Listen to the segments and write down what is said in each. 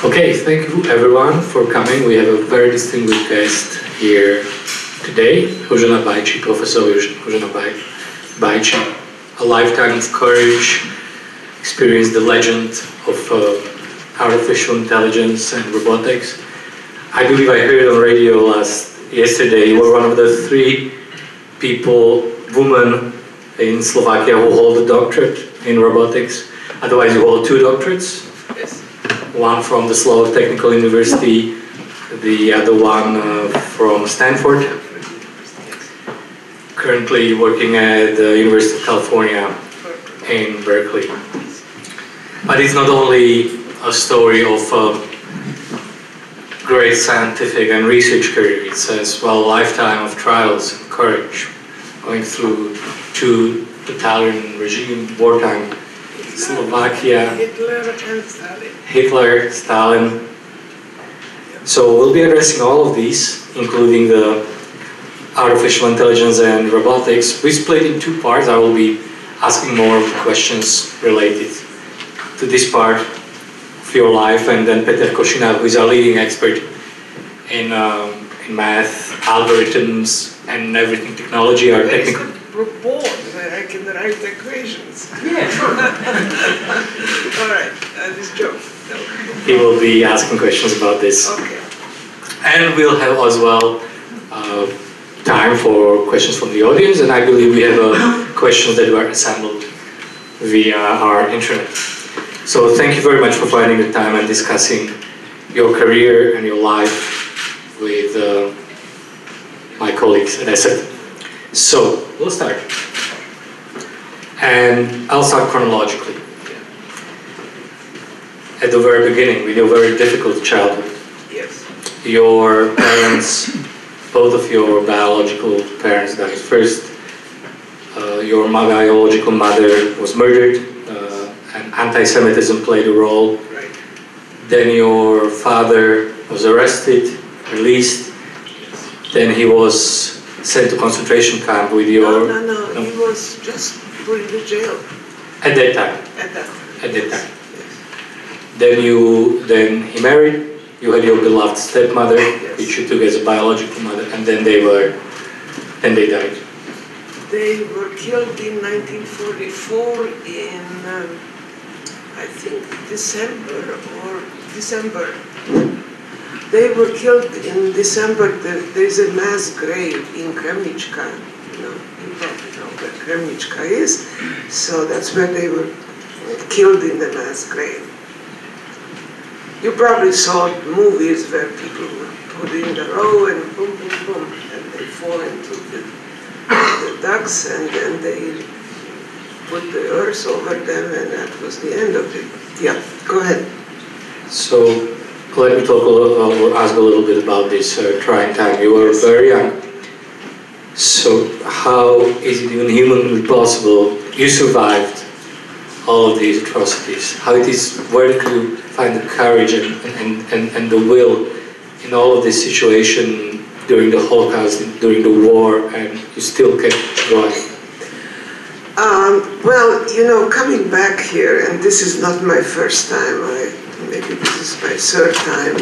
Okay, thank you everyone for coming. We have a very distinguished guest here today, Ruzenou Bajcsy, Professor Ruzenou Bajcsy, a lifetime of courage, experienced the legend of artificial intelligence and robotics. I believe I heard on radio yesterday you were one of the 3 women in Slovakia who hold a doctorate in robotics. Otherwise you hold 2 doctorates. Yes. One from the Slovak Technical University, the other one from Stanford. Currently working at the University of California in Berkeley. But it's not only a story of great scientific and research career, it's as well a lifetime of trials and courage, going through 2 totalitarian regime, wartime, Slovakia, Hitler, Stalin. So we'll be addressing all of these, including the artificial intelligence and robotics. We split in 2 parts. I will be asking more questions related to this part of your life, and then Peter Košina, who is our leading expert in math, algorithms, and everything technology, or technical. Board where I can write equations. Yeah. All right, this joke. No. He will be asking questions about this. Okay. And we'll have as well time for questions from the audience, and I believe we have questions that were assembled via our internet. So thank you very much for finding the time and discussing your career and your life with my colleagues at ESET. So, we'll start. And I'll start chronologically. At the very beginning, with your very difficult childhood. Yes. Your parents, both of your biological parents died. First, your biological mother was murdered, and anti-Semitism played a role. Right. Then your father was arrested, released. Then he was sent to concentration camp with your... No. He was just put in the jail. At that time? At that time. Yes. Then he married, you had your beloved stepmother, yes, which you took as a biological mother, and then they died. They were killed in 1944 in, I think, December. They were killed in December. There is a mass grave in Kremnička. You probably know where Kremnička is. So that's where they were killed in the mass grave. You probably saw movies where people were put in the row and boom, boom, boom, and they fall into the ducts, and then they put the earth over them, and that was the end of it. Yeah, go ahead. So, let me talk or ask a little bit about this trying time. You were very young. So how is it even humanly possible you survived all of these atrocities? Where did you find the courage and the will in all of this situation during the Holocaust, during the war, and you still kept going? Well, coming back here, and this is not my first time, maybe this is my 3rd time,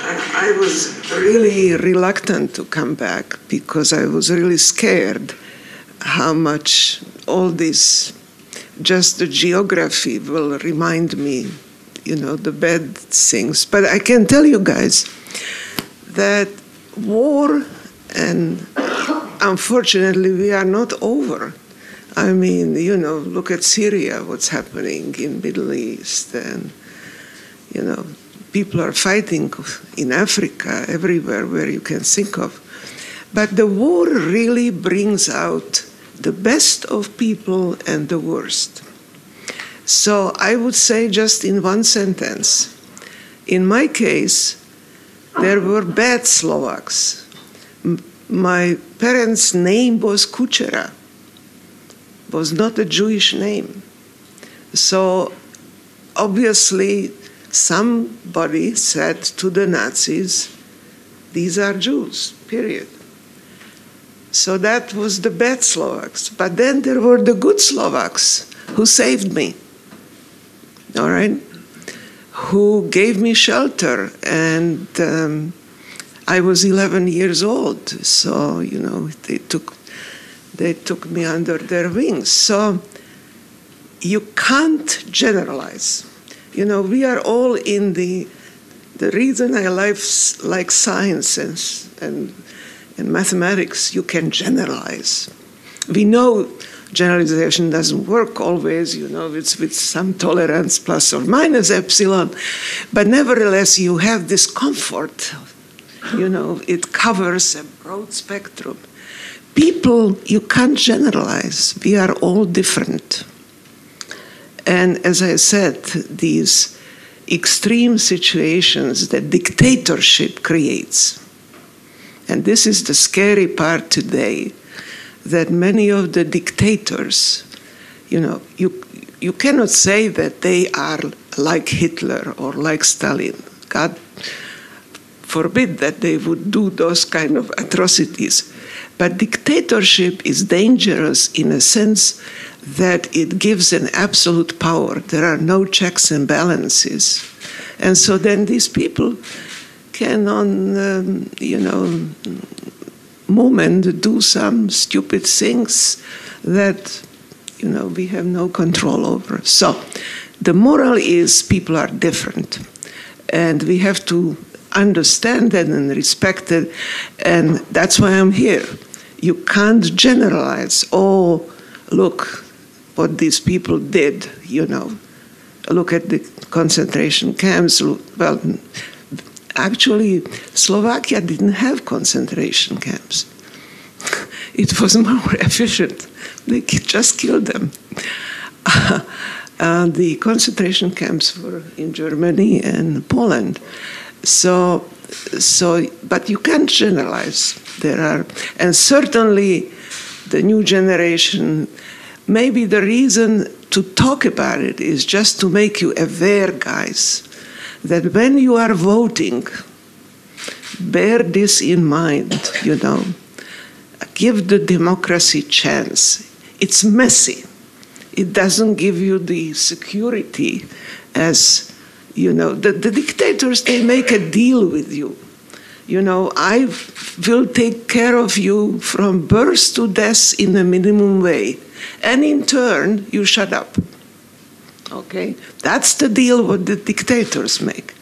and I was really reluctant to come back because I was really scared how much all this, just the geography will remind me, the bad things. But I can tell you guys that war, and unfortunately we are not over. I mean, look at Syria, what's happening in Middle East, and, people are fighting in Africa, everywhere where you can think of. But the war really brings out the best of people and the worst. So I would say just in one sentence, in my case, there were bad Slovaks. My parents' name was Kučera. Was not a Jewish name. So obviously somebody said to the Nazis, these are Jews, period. So that was the bad Slovaks. But then there were the good Slovaks who saved me, all right? who gave me shelter, and I was 11 years old, so they took me under their wings. So you can't generalize. We are all in the reason I like science and mathematics. You can generalize. We know generalization doesn't work always, it's with some tolerance, plus or minus epsilon, but nevertheless you have this comfort, it covers a broad spectrum. People, you can't generalize, we are all different. And as I said, these extreme situations that dictatorship creates, and this is the scary part today, that many of the dictators, you cannot say that they are like Hitler or like Stalin. God forbid that they would do those kind of atrocities. But dictatorship is dangerous in a sense that it gives an absolute power. There are no checks and balances. And so then these people can moment do some stupid things that we have no control over. So the moral is people are different, and we have to understand that and respect it, and that's why I'm here. You can't generalize. Oh, look what these people did. Look at the concentration camps. Well, actually, Slovakia didn't have concentration camps. It was more efficient. They just killed them. The concentration camps were in Germany and Poland. But you can't generalize. And certainly the new generation, maybe the reason to talk about it is just to make you aware, guys, that when you are voting, bear this in mind, give the democracy a chance. It's messy. It doesn't give you the security as, the dictators, they make a deal with you. I will take care of you from birth to death in a minimum way. And in turn, you shut up. Okay? That's the deal what the dictators make.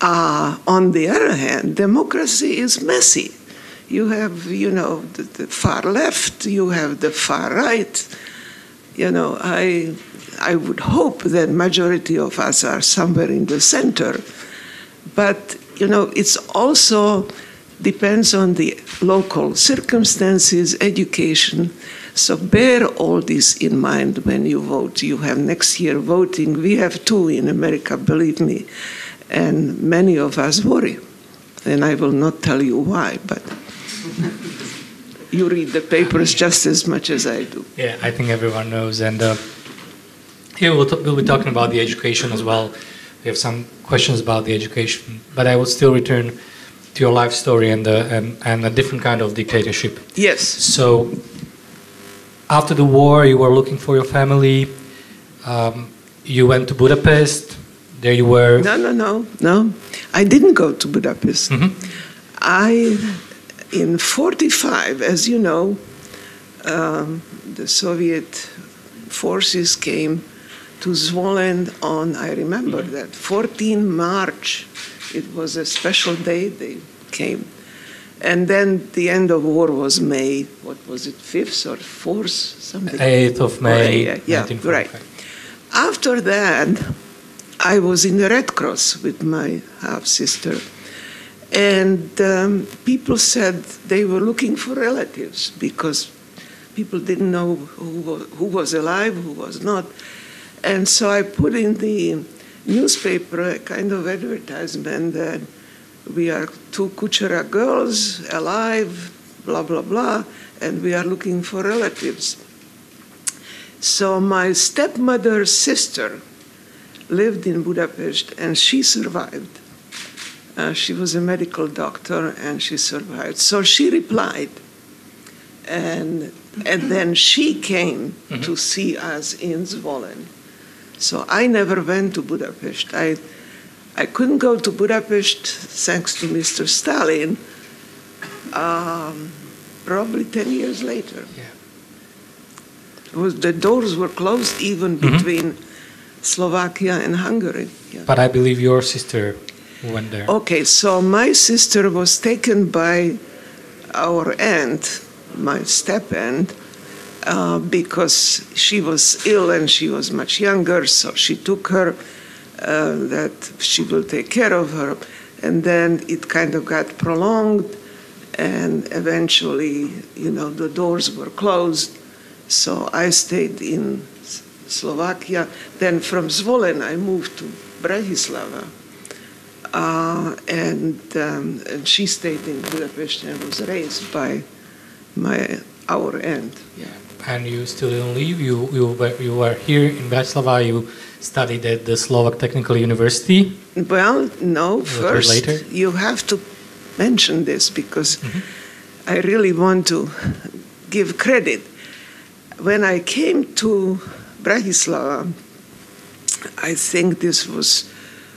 On the other hand, democracy is messy. You have, the far left, you have the far right. I would hope that majority of us are somewhere in the center. But, it's also depends on the local circumstances, education. So bear all this in mind when you vote. You have next year voting. We have 2 in America, believe me. And many of us worry. And I will not tell you why, but you read the papers just as much as I do. Yeah, I think everyone knows. And here we'll be talking about the education as well. We have some questions about the education. But I will still return to your life story and a different kind of dictatorship. Yes. So after the war, you were looking for your family. You went to Budapest. There you were. No. I didn't go to Budapest. Mm-hmm. In 1945, as you know, the Soviet forces came to Zvolen on, I remember that, 14 March. It was a special day they came. And then the end of war was May, what was it, 5th or 4th, something? 8th of May, yeah, 1945. Right. After that, I was in the Red Cross with my half-sister. And people said they were looking for relatives because people didn't know who was alive, who was not. And so I put in the newspaper a kind of advertisement that we are 2 Kuchera girls alive, blah, blah, blah, and we are looking for relatives. So my stepmother's sister lived in Budapest, and she survived. She was a medical doctor, and she survived. So she replied, and then she came to see us in Zvolen. So I never went to Budapest. I couldn't go to Budapest thanks to Mr. Stalin, probably 10 years later. Yeah. The doors were closed even between Slovakia and Hungary. Yeah. But I believe your sister went there. Okay, so my sister was taken by our aunt, my step-aunt, because she was ill and she was much younger, so she took her, that she will take care of her. And then it kind of got prolonged, and eventually, the doors were closed. So I stayed in Slovakia. Then from Zvolen, I moved to Bratislava. And she stayed in Budapest and was raised by our aunt. Yeah. And you still didn't leave? You were here in Bratislava, you studied at the Slovak Technical University? Well, no, first later? You have to mention this because I really want to give credit. When I came to Bratislava, I think this was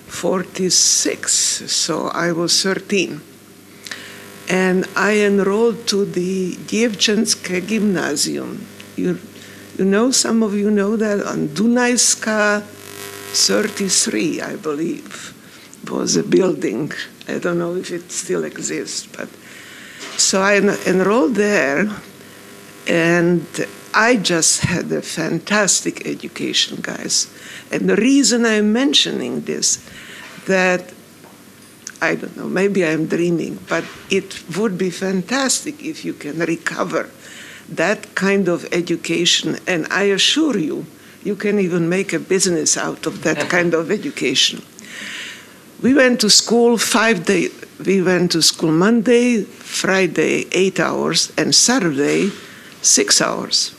46, so I was 13. And I enrolled to the Dievčenské gymnasium. You know, some of you know that on Dunajská 33, I believe, was a building. I don't know if it still exists, but so I enrolled there, and I just had a fantastic education, guys. And the reason I'm mentioning this, that I don't know, maybe I'm dreaming, but it would be fantastic if you can recover that kind of education. And I assure you, you can even make a business out of that kind of education. We went to school 5 days. We went to school Monday, Friday, 8 hours, and Saturday, 6 hours.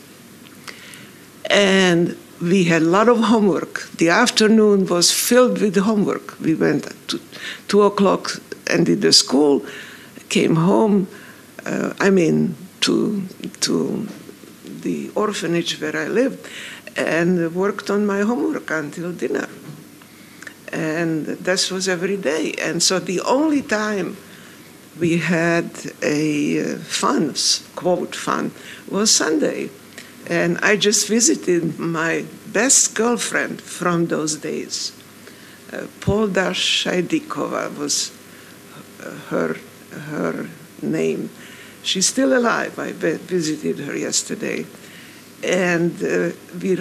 And we had a lot of homework. The afternoon was filled with homework. We went to 2 o'clock and did the school, came home, to the orphanage where I lived, and worked on my homework until dinner. And this was every day. And so the only time we had a fun, quote fun, was Sunday. And I just visited my best girlfriend from those days. Polda Shajdikova was her name. She's still alive. I visited her yesterday. And we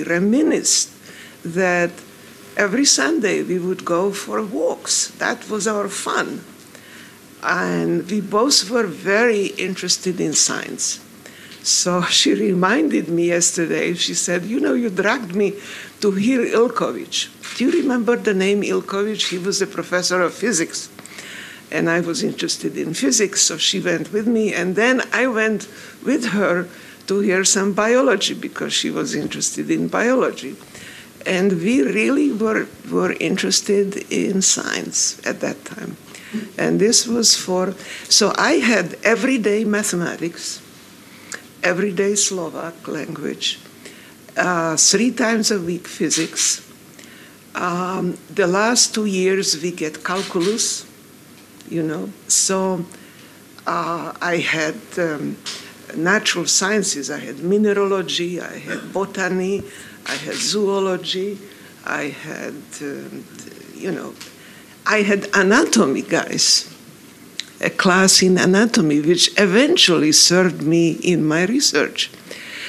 reminisced that every Sunday we would go for walks. That was our fun. And we both were very interested in science. So she reminded me yesterday, she said, you dragged me to hear Ilkovich. Do you remember the name Ilkovich? He was a professor of physics. And I was interested in physics, so she went with me. And then I went with her to hear some biology because she was interested in biology. And we really were interested in science at that time. And this was so I had everyday mathematics, everyday Slovak language, 3 times a week physics. The last 2 years we get calculus, So I had natural sciences. I had mineralogy, I had botany, I had zoology, I had, I had anatomy, guys. A class in anatomy, which eventually served me in my research.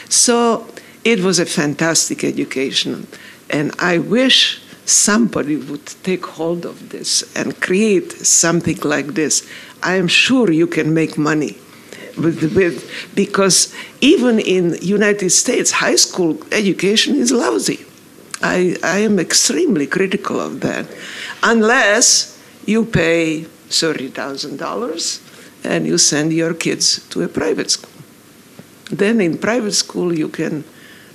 So it was a fantastic education. And I wish somebody would take hold of this and create something like this. I am sure you can make money because even in United States, high school education is lousy. I am extremely critical of that. Unless you pay $30,000 and you send your kids to a private school. Then in private school you can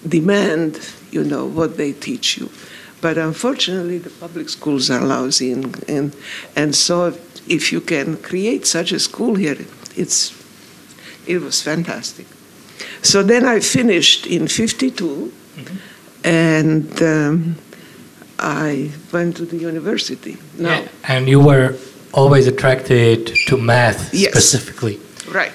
demand, what they teach you. But unfortunately the public schools are lousy and so if you can create such a school here, it was fantastic. So then I finished in 52. And I went to the university. Now, Yeah. And you were always attracted to math Yes. specifically right.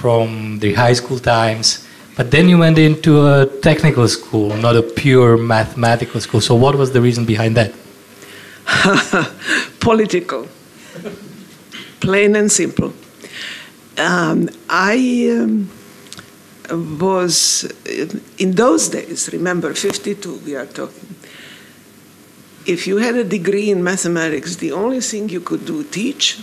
from the high school times. But then you went into a technical school, not a pure mathematical school. So what was the reason behind that? Political. Plain and simple. I was, in those days, remember, 52 we are talking, if you had a degree in mathematics, the only thing you could do, teach,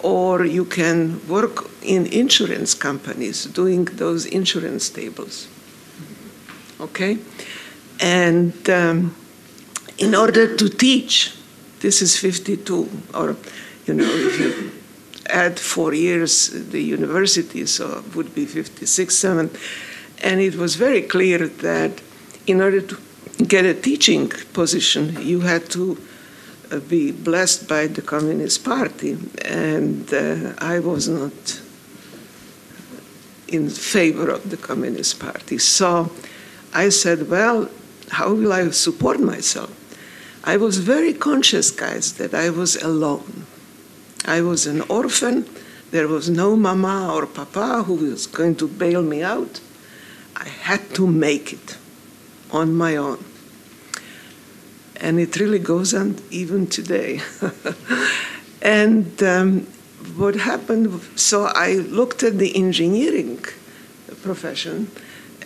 or you can work in insurance companies doing those insurance tables. Okay? And in order to teach, this is 52, or, if you add 4 years the university, so it would be 56, 7. And it was very clear that in order to get a teaching position, you had to be blessed by the Communist Party. And I was not in favor of the Communist Party. So I said, well, how will I support myself? I was very conscious, guys, that I was alone. I was an orphan. There was no mama or papa who was going to bail me out. I had to make it on my own. And it really goes on even today. And what happened, so I looked at the engineering profession,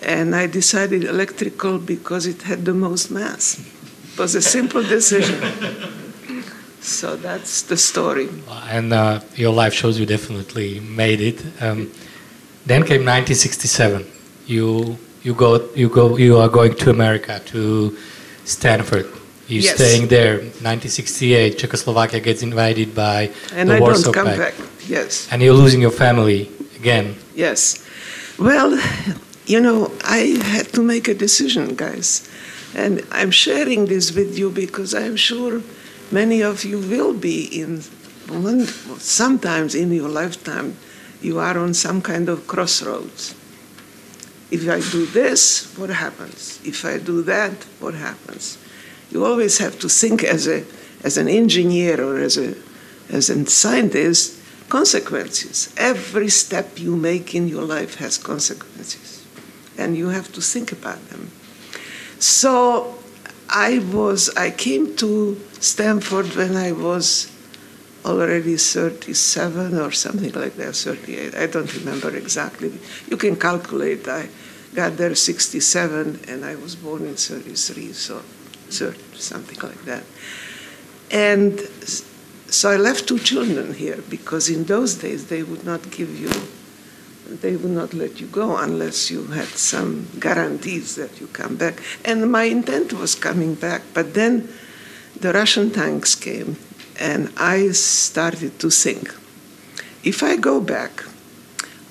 and I decided electrical because it had the most math. It was a simple decision. So that's the story. And your life shows you definitely made it. Then came 1967. You are going to America, to Stanford. You're Yes. staying there. 1968, Czechoslovakia gets invaded by And the I Warsaw don't come Pact. back. Yes. And you're losing your family again. Yes. Well, I had to make a decision, guys. And I'm sharing this with you because I'm sure many of you will be sometimes in your lifetime, you are on some kind of crossroads. If I do this, what happens? If I do that, what happens? You always have to think as an engineer or as a scientist, consequences. Every step you make in your life has consequences, and you have to think about them. So I came to Stanford when I was already 37 or something like that, 38. I don't remember exactly. You can calculate. I got there 67, and I was born in 33, so something like that. And so I left 2 children here because in those days they would not let you go unless you had some guarantees that you come back. And my intent was coming back, but then the Russian tanks came, and I started to think, if I go back,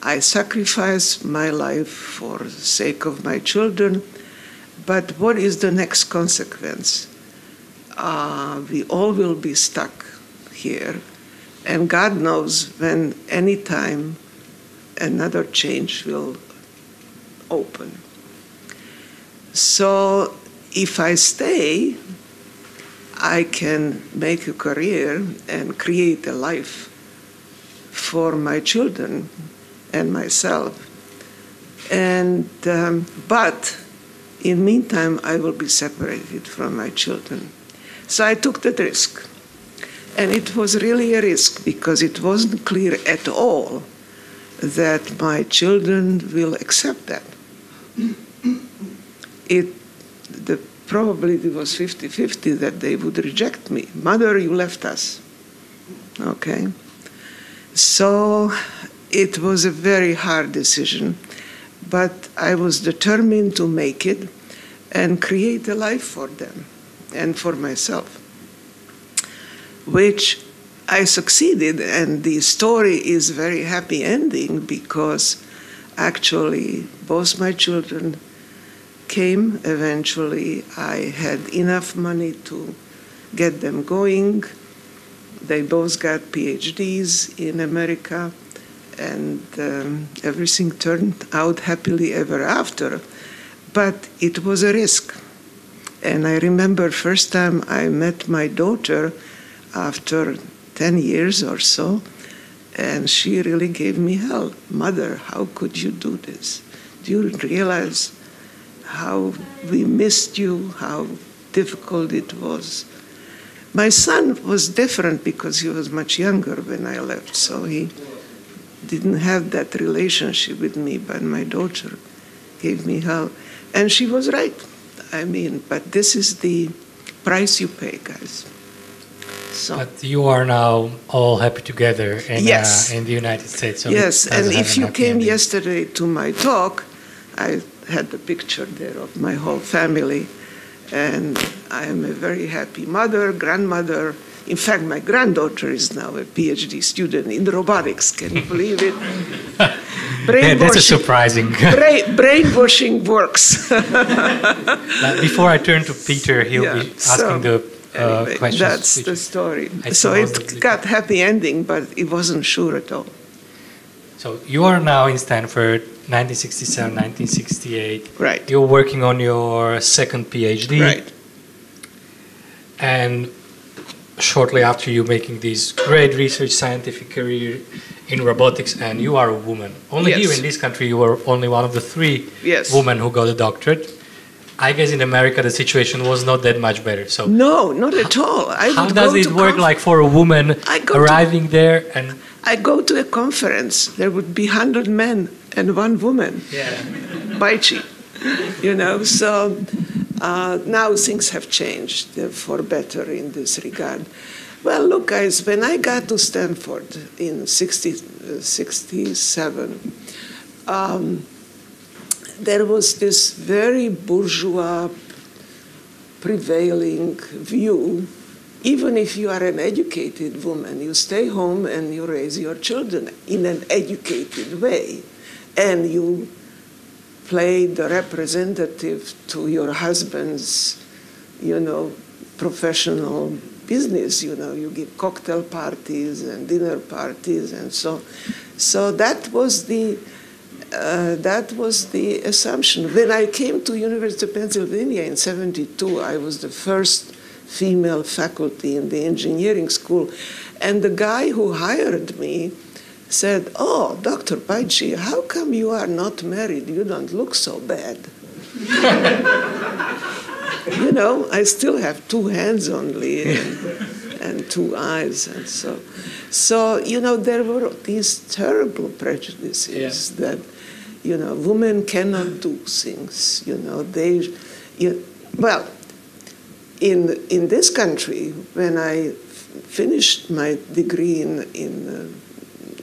I sacrifice my life for the sake of my children, but what is the next consequence? We all will be stuck here, and God knows when, any time, another change will open. So if I stay, I can make a career and create a life for my children and myself. And but in the meantime, I will be separated from my children. So I took that risk. And it was really a risk because it wasn't clear at all that my children will accept that. The probability was 50-50 that they would reject me. Mother, you left us. Okay? So it was a very hard decision, but I was determined to make it and create a life for them and for myself, which I succeeded, and the story is very happy ending because actually both my children came eventually. I had enough money to get them going. They both got PhDs in America, and everything turned out happily ever after. But it was a risk. And I remember first time I met my daughter after 10 years or so, and she really gave me hell. Mother, how could you do this? Do you realize how we missed you, how difficult it was? My son was different because he was much younger when I left, so he didn't have that relationship with me, but my daughter gave me hell. And she was right. I mean, but this is the price you pay, guys. So. But you are now all happy together in, yes. In the United States. So yes, and if you came ending. yesterday to my talk, I had a picture there of my whole family, and I am a very happy mother, grandmother. In fact, my granddaughter is now a PhD student in robotics. Can you believe it? Yeah, that's surprising. Brainwashing works. Before I turn to Peter, he'll be asking the anyway, questions. That's the story. So it got happy ending, but it wasn't sure at all. So you are now in Stanford, 1967, 1968. Right. You're working on your second PhD. Right. And shortly after you making this great research scientific career in robotics, and you are a woman. Only here in this country you were only one of the 3 women who got a doctorate. I guess in America the situation was not that much better. So no, not at all. How does it work like for a woman arriving there? And I go to a conference, there would be 100 men and 1 woman. Yeah. Bajcsy. You know, so now things have changed for better in this regard. Well, look, guys, when I got to Stanford in 67, there was this very bourgeois prevailing view. Even if you are an educated woman, you stay home and you raise your children in an educated way, and you play the representative to your husband's, professional business. You give cocktail parties and dinner parties and so. So that was the assumption. When I came to University of Pennsylvania in '72, I was the first female faculty in the engineering school, and the guy who hired me said, "Oh, Dr. Bajcsy, how come you are not married? You don't look so bad." I still have 2 hands only and 2 eyes, and so. So, there were these terrible prejudices that, women cannot do things. Well, in this country, when I finished my degree in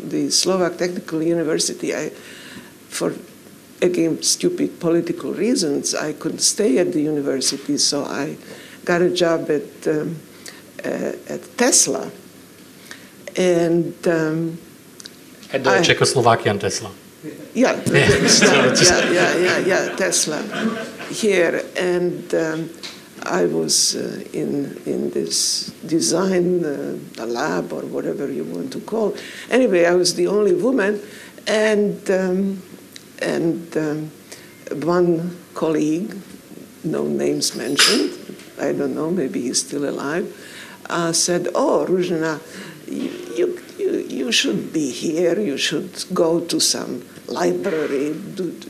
the Slovak Technical University, for again stupid political reasons, I couldn't stay at the university, so I got a job at Tesla, and at the Czechoslovakian Tesla. Yeah, Tesla here, and I was in this design lab or whatever you want to call. Anyway, I was the only woman, and one colleague, no names mentioned, I don't know, maybe he's still alive, said, "Oh, Ruzenou, you should be here. You should go to some library,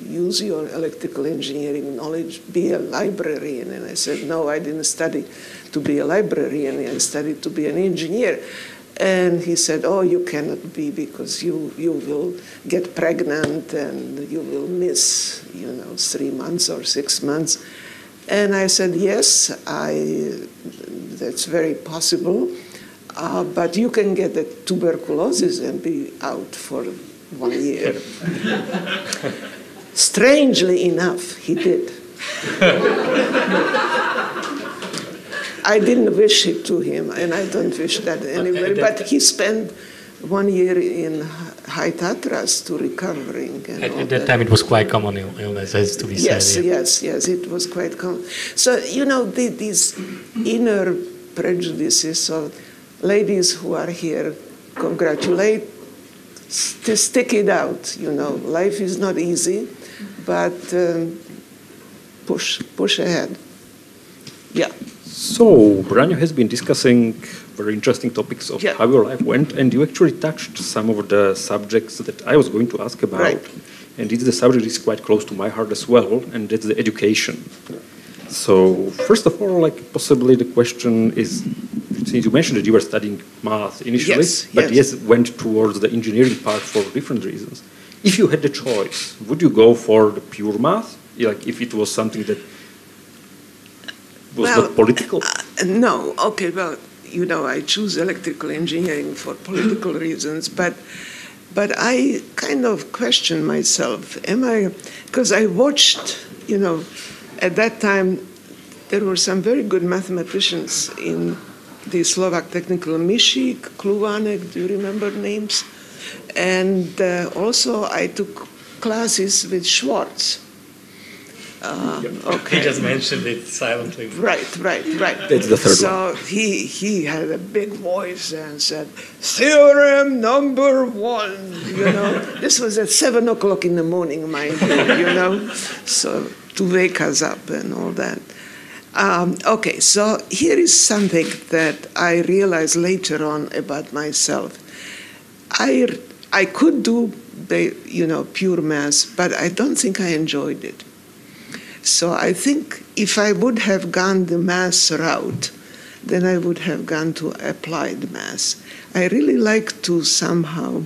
use your electrical engineering knowledge, be a librarian." And I said, "No, I didn't study to be a librarian. I studied to be an engineer." And he said, "Oh, you cannot be, because you will get pregnant and you will miss, 3 months or 6 months." And I said, "Yes, that's very possible, but you can get a tuberculosis and be out for 1 year." Strangely enough, he did. I didn't wish it to him, and I don't wish that anywhere, but he spent 1 year in high Tatras to recovering. And at that time, it was quite common illness, as to be said. Yes, it was quite common. So, these inner prejudices of ladies who are here, congratulate, stick it out. Life is not easy, but push ahead. Yeah. So, Branyo has been discussing very interesting topics of how your life went, and you actually touched some of the subjects that I was going to ask about. Right. And it's the subject is quite close to my heart as well, and that's the education. So, first of all, like possibly the question is, since you mentioned that you were studying math initially, but went towards the engineering part for different reasons. If you had the choice, would you go for the pure math, like if it was something that was not political? No. Okay. Well, you know, I choose electrical engineering for political reasons, but I kind of question myself. Because I watched, you know, at that time there were some very good mathematicians in the Slovak technical Mišík, Kluvanek, do you remember names? And also I took classes with Schwartz. He just mentioned it silently. Right. That's the third one. So he had a big voice and said, "Theorem number 1." You know, this was at 7 o'clock in the morning, mind you. You know, so to wake us up and all that. Okay, so here is something that I realized later on about myself. I could do, you know, pure math, but I don't think I enjoyed it. So I think if I would have gone the math route, then I would have gone to applied math. I really like to somehow.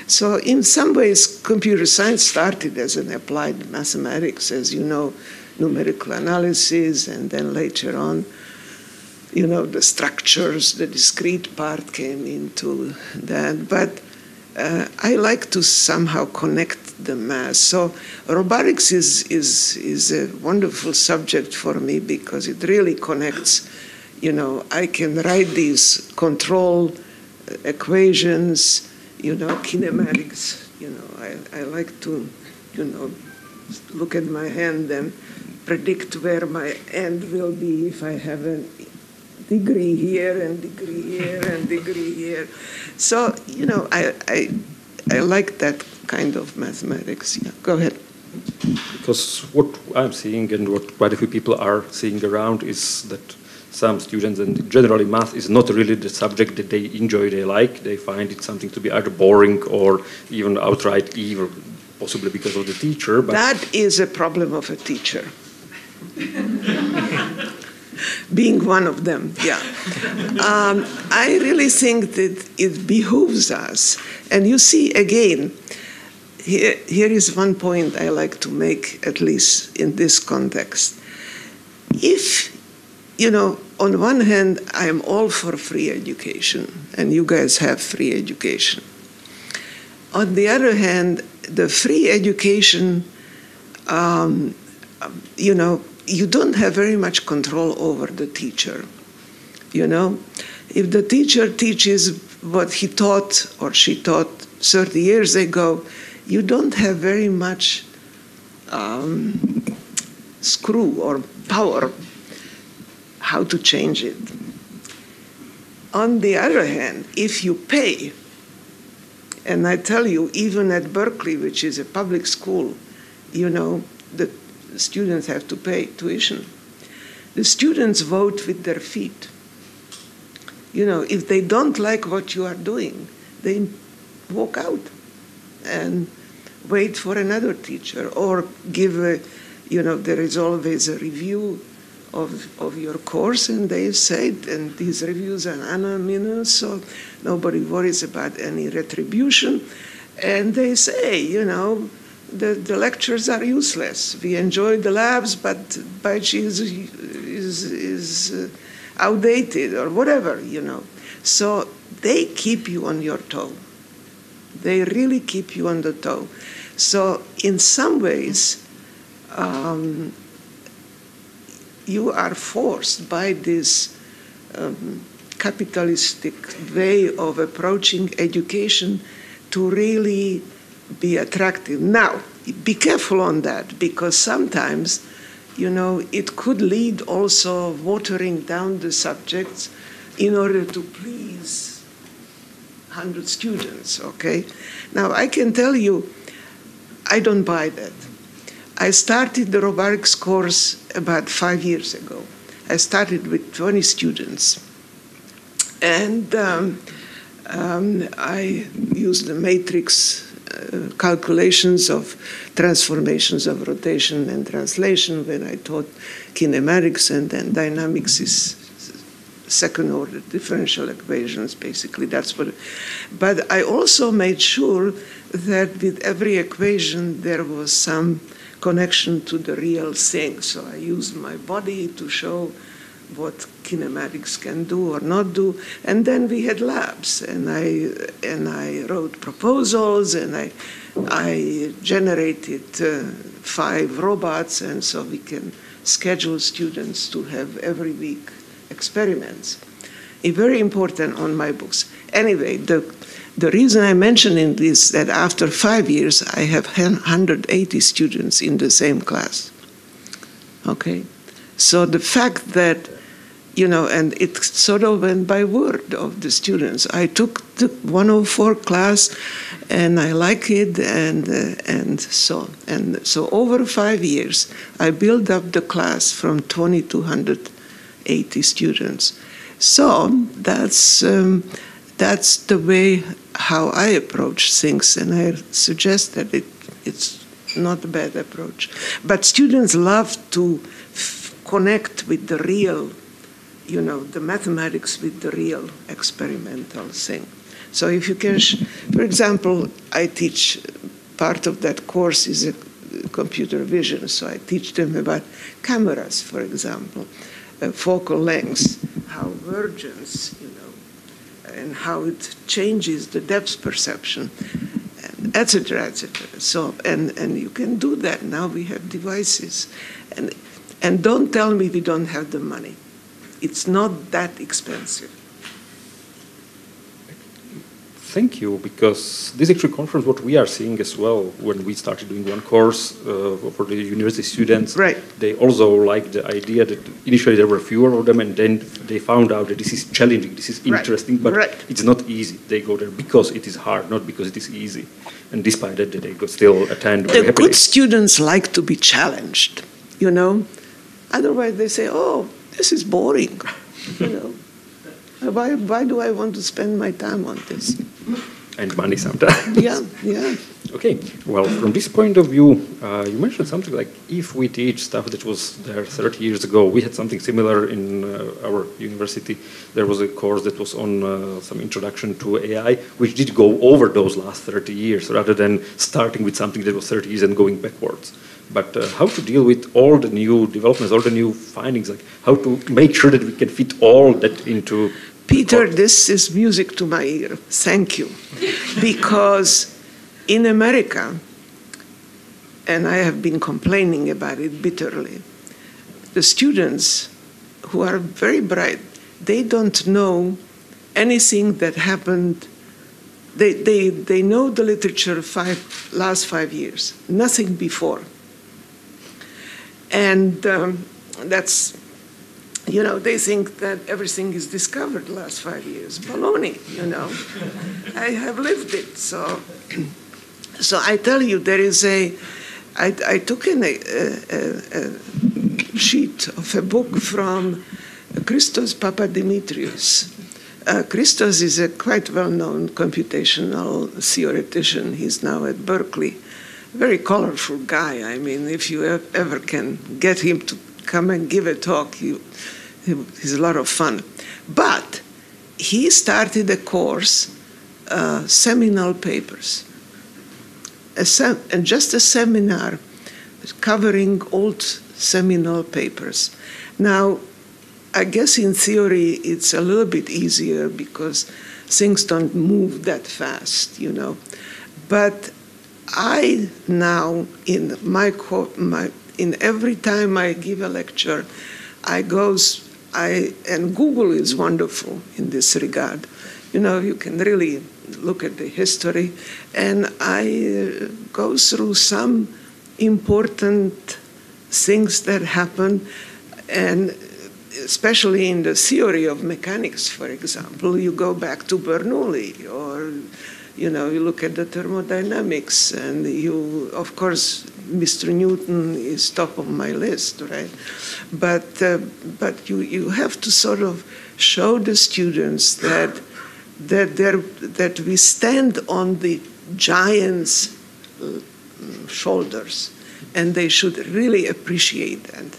So in some ways, computer science started as an applied mathematics, as you know, numerical analysis, and then later on, you know, the structures, the discrete part came into that. But I like to somehow connect the math. So robotics is a wonderful subject for me because it really connects. You know, I can write these control equations, you know, kinematics. You know, I like to, you know, look at my hand and predict where my end will be if I have a degree here and degree here and degree here. So, you know, I like that kind of mathematics. Yeah, go ahead. Because what I'm seeing and what quite a few people are seeing around is that some students, and generally math is not really the subject that they enjoy, they like. They find it something to be either boring or even outright evil, possibly because of the teacher. But that is a problem of a teacher. Being one of them, yeah. I really think that it behooves us. And you see, again, here is one point I like to make, at least in this context. If, you know, on one hand, I am all for free education, and you guys have free education. On the other hand, the free education, you know, you don't have very much control over the teacher. You know, if the teacher teaches what he taught or she taught 30 years ago, you don't have very much screw or power how to change it. On the other hand, if you pay, and I tell you, even at Berkeley, which is a public school, you know, the students have to pay tuition. The students vote with their feet. You know, if they don't like what you are doing, they walk out and wait for another teacher or give a, you know, there is always a review of your course, and they say, and these reviews are anonymous, so nobody worries about any retribution. And they say, you know, the lectures are useless. We enjoy the labs, but Bajcsy is outdated or whatever, you know. So they keep you on your toe. They really keep you on the toe. So in some ways, you are forced by this capitalistic way of approaching education to really be attractive. Now, be careful on that, because sometimes, you know, it could lead also watering down the subjects in order to please 100 students, okay? Now, I can tell you, I don't buy that. I started the robotics course about 5 years ago. I started with 20 students. And I used the matrix calculations of transformations of rotation and translation when I taught kinematics, and then dynamics is second order differential equations, basically. That's what. But I also made sure that with every equation there was some connection to the real thing. So I used my body to show what kinematics can do or not do, and then we had labs, and I wrote proposals, and I generated 5 robots, and so we can schedule students to have every week experiments. It's very important on my books. Anyway, the reason I'm mentioning this is that after 5 years, I have 180 students in the same class. Okay? So the fact that, and it sort of went by word of the students. I took the 104 class, and I like it, and so over 5 years, I built up the class from 20 to 180 students. So that's the way how I approach things, and I suggest that it's not a bad approach. But students love to connect with the real, the mathematics with the real experimental thing. So if you can, for example, I teach, part of that course is a computer vision, so I teach them about cameras, for example, focal lengths, how vergence, and how it changes the depth perception, etc., etc. So, and you can do that. Now we have devices. And don't tell me we don't have the money. It's not that expensive. Thank you, because this actually confirms what we are seeing as well when we started doing one course for the university students. Right. They also liked the idea that initially there were fewer of them, and then they found out that this is challenging, this is interesting, but it's not easy. They go there because it is hard, not because it is easy. And despite that, they could still attend very happily. The good students like to be challenged, Otherwise they say, oh, this is boring, Why do I want to spend my time on this? And money sometimes. Yeah. Okay, well, from this point of view, you mentioned something like if we teach stuff that was there 30 years ago, we had something similar in our university. There was a course that was on some introduction to AI, which did go over those last 30 years, rather than starting with something that was 30 years and going backwards. But how to deal with all the new developments, all the new findings, like how to make sure that we can fit all that into... Peter, this is music to my ear. Thank you. Because in America, and I have been complaining about it bitterly, the students who are very bright, they don't know anything that happened. They know the literature last 5 years, nothing before. And that's, they think that everything is discovered last 5 years. Baloney, I have lived it. So I tell you, there is I took in a sheet of a book from Christos Papadimitrios. Christos is a quite well-known computational theoretician. He's now at Berkeley. Very colorful guy. I mean, if you ever can get him to come and give a talk, he's a lot of fun. But he started a course, seminal papers, and just a seminar covering old seminal papers. Now, I guess in theory it's a little bit easier because things don't move that fast, But I now, in every time I give a lecture, and Google is wonderful in this regard. You can really look at the history, and I go through some important things that happen, and especially in the theory of mechanics, for example, you go back to Bernoulli, or you look at the thermodynamics, and you, of course, Mr. Newton is top of my list, right? But you have to sort of show the students that we stand on the giants' shoulders, and they should really appreciate that.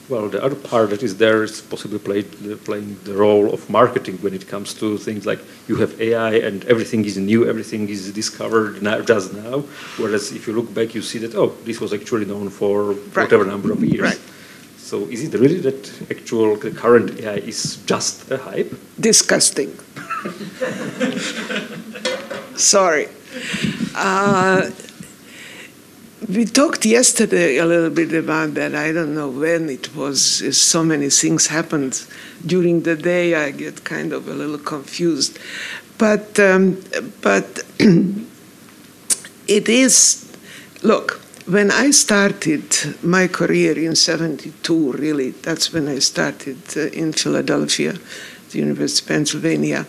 Well, the other part that is there is possibly playing the role of marketing when it comes to things like you have AI and everything is new, everything is discovered just now. Whereas if you look back, you see that, oh, this was actually known for whatever number of years. Right. So is it really that the current AI is just a hype? Disgusting. Sorry. We talked yesterday a little bit about that. I don't know when it was. So many things happened during the day. I get kind of a little confused. But it is, look, when I started my career in '72, really, that's when I started in Philadelphia, the University of Pennsylvania.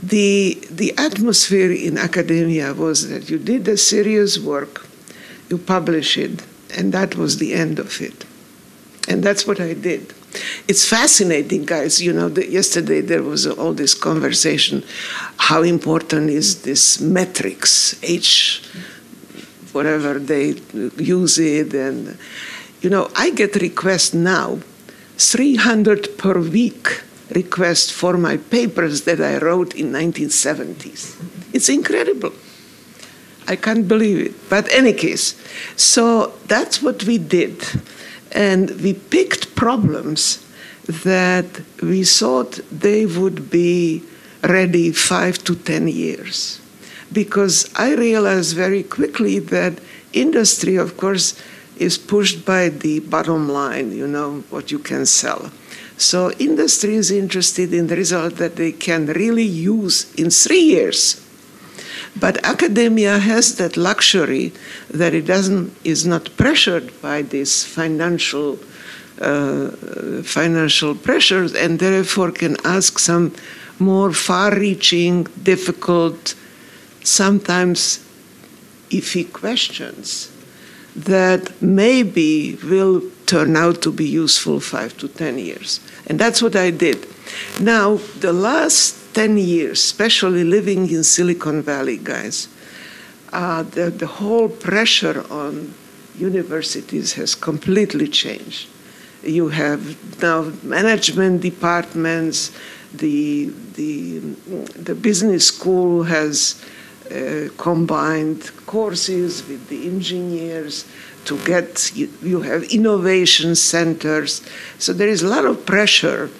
The atmosphere in academia was that you did a serious work, you publish it, and that was the end of it. And that's what I did. It's fascinating, guys. You know, yesterday there was all this conversation. How important is this metrics, whatever they use it. And, you know, I get requests now, 300 per week requests for my papers that I wrote in 1970s. It's incredible. I can't believe it. But any case, so that's what we did. And we picked problems that we thought they would be ready 5 to 10 years. Because I realized very quickly that industry, of course, is pushed by the bottom line, you know, what you can sell. So industry is interested in the result that they can really use in 3 years. But academia has that luxury that it is not pressured by these financial pressures, and therefore can ask some more far-reaching, difficult, sometimes iffy questions that maybe will turn out to be useful 5 to 10 years. And that's what I did. Now, the last 10 years, especially living in Silicon Valley, guys, the whole pressure on universities has completely changed. You have now management departments, the business school has combined courses with the engineers to get, you have innovation centers. So there is a lot of pressure,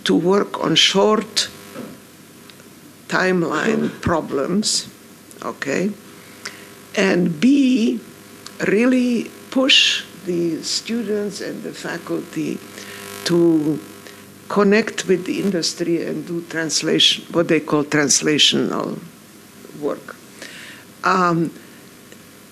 to work on short timeline problems, okay? And B, really push the students and the faculty to connect with the industry and do translation, what they call translational work.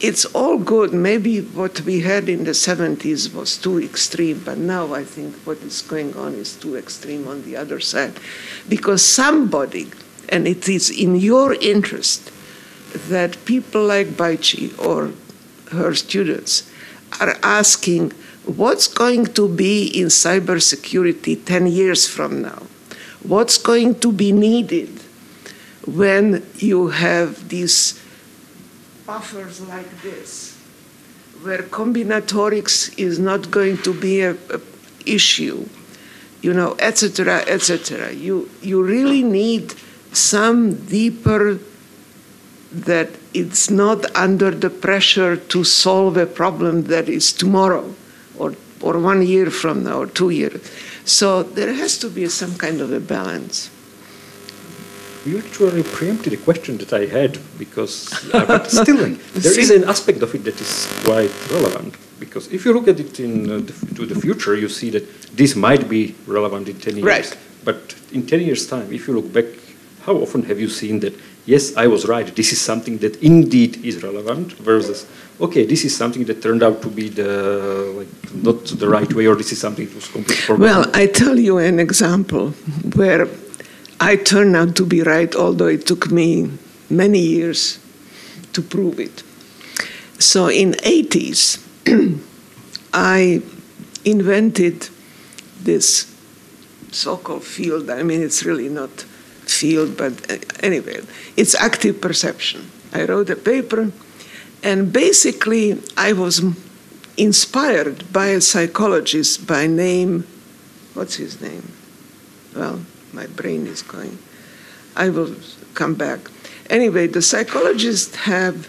It's all good. Maybe what we had in the 70s was too extreme, but now I think what is going on is too extreme on the other side. Because somebody, and it is in your interest, that people like Bajcsy or her students are asking, what's going to be in cybersecurity 10 years from now? What's going to be needed when you have these buffers like this, where combinatorics is not going to be a issue, you know, et cetera, et cetera. You really need some deeper, that it's not under the pressure to solve a problem that is tomorrow or 1 year from now or 2 years. So there has to be some kind of a balance. You actually preempted a question that I had, because but still, there is an aspect of it that is quite relevant. Because if you look at it to the future, you see that this might be relevant in 10 years. Right. But in 10 years' time, if you look back, how often have you seen that, yes, I was right, this is something that indeed is relevant, versus, okay, this is something that turned out to be not the right way, or this is something that was completely forgotten? Well, I tell you an example where I turned out to be right, although it took me many years to prove it. So in 80s, I invented this so-called field. I mean, it's really not field, but anyway, it's active perception. I wrote a paper, and basically I was inspired by a psychologist by name, what's his name? Well, my brain is going. I will come back. Anyway, the psychologists have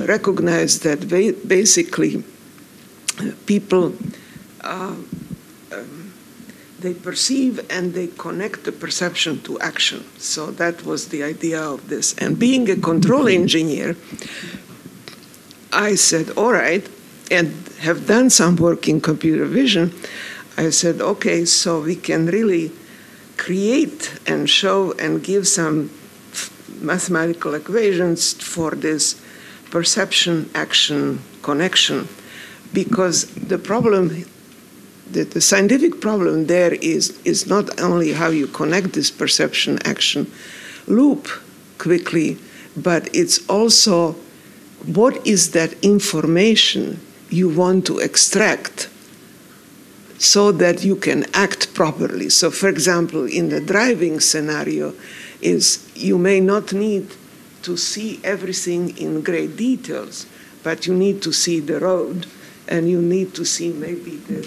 recognized that basically people, they perceive and they connect the perception to action. So that was the idea of this. And being a control engineer, I said, all right, and have done some work in computer vision. I said, okay, so we can really create and show and give some mathematical equations for this perception-action connection, because the problem, the scientific problem there is not only how you connect this perception-action loop quickly, but it's also what is that information you want to extract so that you can act properly. So, for example, in the driving scenario, is you may not need to see everything in great details, but you need to see the road, and you need to see maybe the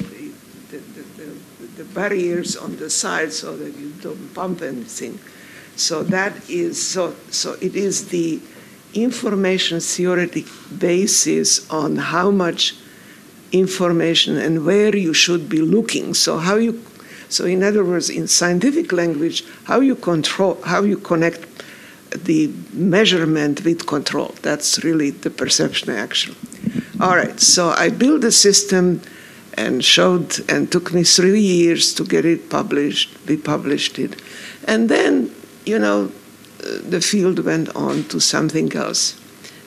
barriers on the side so that you don't bump anything. So that is so it is the information theoretic basis on how much information and where you should be looking. So in other words, in scientific language, how you connect the measurement with control. That's really the perception action. All right, so I built a system and showed, and took me 3 years to get it published. We published it. And then, the field went on to something else.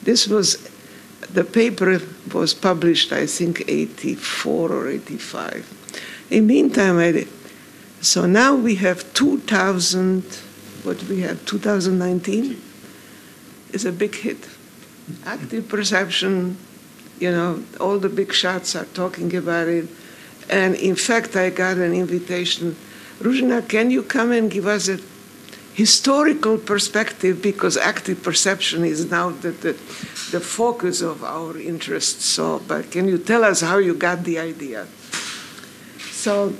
The paper was published, I think, 84 or 85. In the meantime, so now we have 2019 is a big hit. Active perception, all the big shots are talking about it. And in fact, I got an invitation. Ruzenou, can you come and give us a historical perspective, because active perception is now the focus of our interest. So, but can you tell us how you got the idea? So,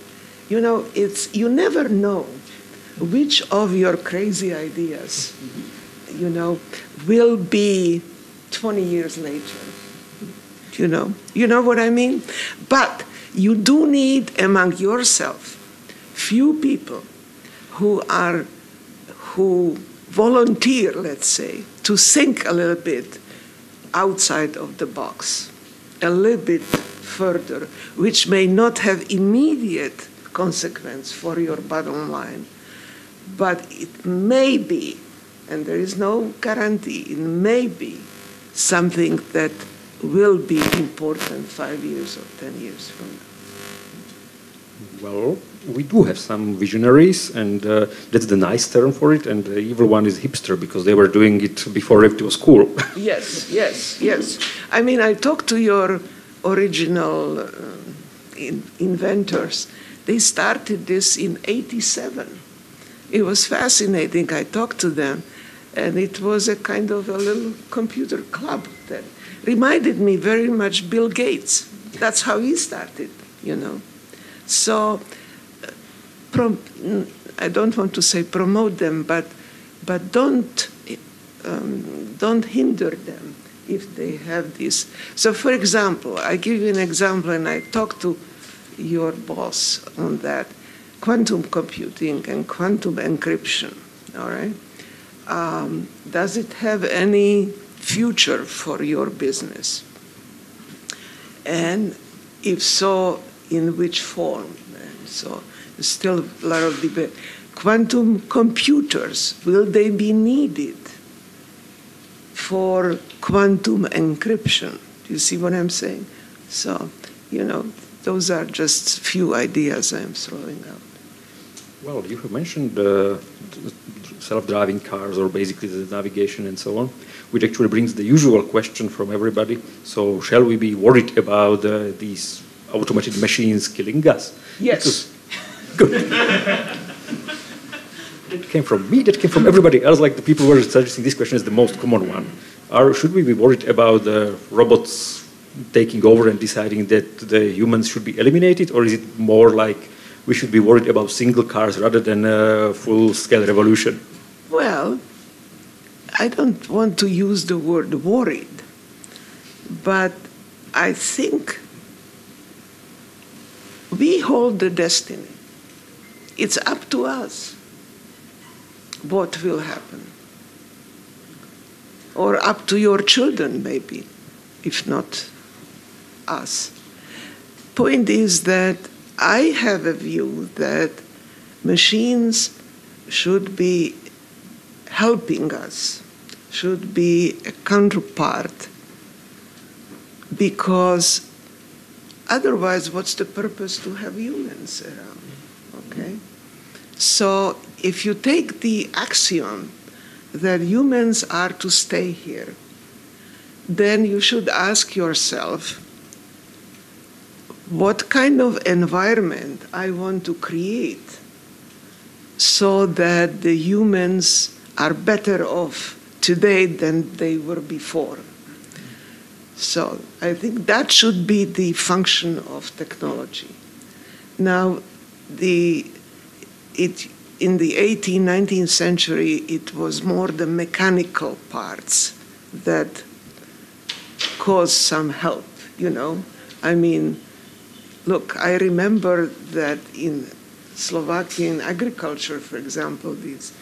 you never know which of your crazy ideas, will be 20 years later. You know what I mean? But you do need among yourself few people who volunteer, let's say, to think a little bit outside of the box, a little bit further, which may not have immediate consequence for your bottom line, but it may be, and there is no guarantee, it may be something that will be important 5 years or 10 years from now. Well, we do have some visionaries, and that's the nice term for it, and the evil one is hipster, because they were doing it before it was cool. Yes. I mean, I talked to your original inventors. They started this in 87. It was fascinating. I talked to them, and it was a kind of a little computer club that reminded me very much Bill Gates. That's how he started, So, I don't want to say promote them, but don't hinder them if they have this. So, for example, I give you an example, and I talked to your boss on that, quantum computing and quantum encryption, all right? Does it have any future for your business? And if so, in which form? And so there's still a lot of debate. Quantum computers, will they be needed for quantum encryption? Do you see what I'm saying? So, those are just few ideas I'm throwing out. Well, you have mentioned self-driving cars or basically the navigation and so on, which actually brings the usual question from everybody. So shall we be worried about these automated machines killing us? Yes. Good. That came from me, that came from everybody else, like the people who were suggesting this question is the most common one. Should we be worried about the robots taking over and deciding that the humans should be eliminated, or is it more like we should be worried about single cars rather than a full-scale revolution? Well, I don't want to use the word worried, but I think we hold the destiny. It's up to us what will happen. Or up to your children, maybe, if not us. Point is that I have a view that machines should be helping us, should be a counterpart, because otherwise, what's the purpose to have humans around? Okay? So if you take the axiom that humans are to stay here, then you should ask yourself, what kind of environment I want to create so that the humans are better off today than they were before. So I think that should be the function of technology. Now, in the 18th, 19th century, it was more the mechanical parts that caused some help, you know. I mean, look, I remember that in Slovakian agriculture, for example, these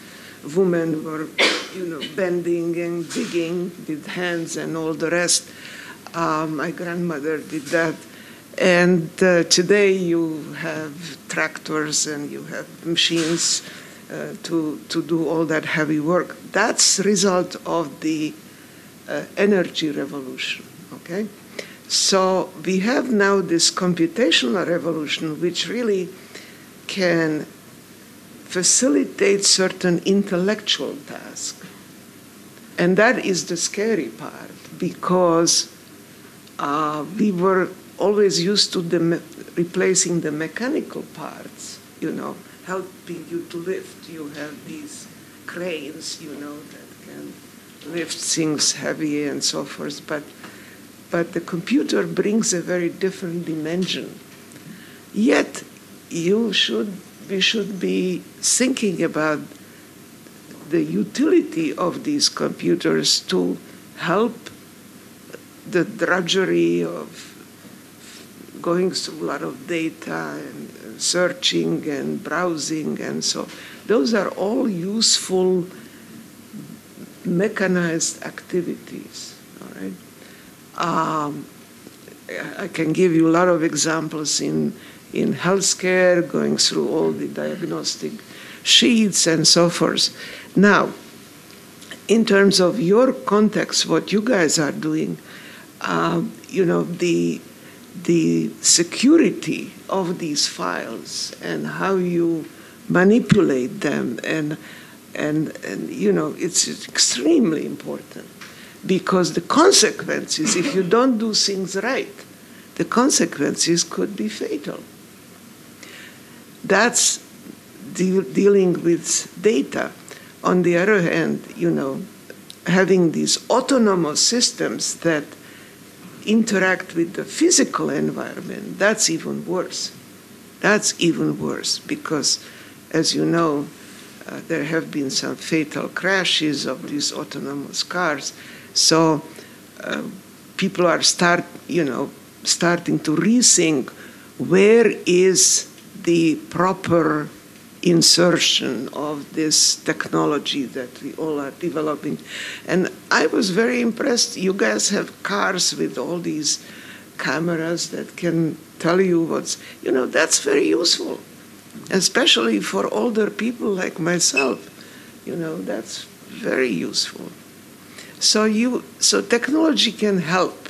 women were, you know, bending and digging with hands and all the rest. My grandmother did that. And today you have tractors and you have machines to do all that heavy work. That's the result of the energy revolution, okay? So we have now this computational revolution which really can facilitate certain intellectual tasks. And that is the scary part, because we were always used to replacing the mechanical parts, you know, helping you to lift. You have these cranes, you know, that can lift things heavy and so forth. But the computer brings a very different dimension. Yet we should be thinking about the utility of these computers to help the drudgery of going through a lot of data and searching and browsing and so. Those are all useful mechanized activities, all right? I can give you a lot of examples in healthcare, going through all the diagnostic sheets and so forth. Now, in terms of your context, what you guys are doing, you know, the security of these files and how you manipulate them, and you know, it's extremely important, because the consequences, if you don't do things right, the consequences could be fatal. That's dealing with data. On the other hand, you know, having these autonomous systems that interact with the physical environment, that's even worse. That's even worse, because, as you know, there have been some fatal crashes of these autonomous cars. So people are starting to rethink where is the proper insertion of this technology that we all are developing. And I was very impressed. You guys have cars with all these cameras that can tell you what's, you know, that's very useful, especially for older people like myself. You know, that's very useful. So technology can help.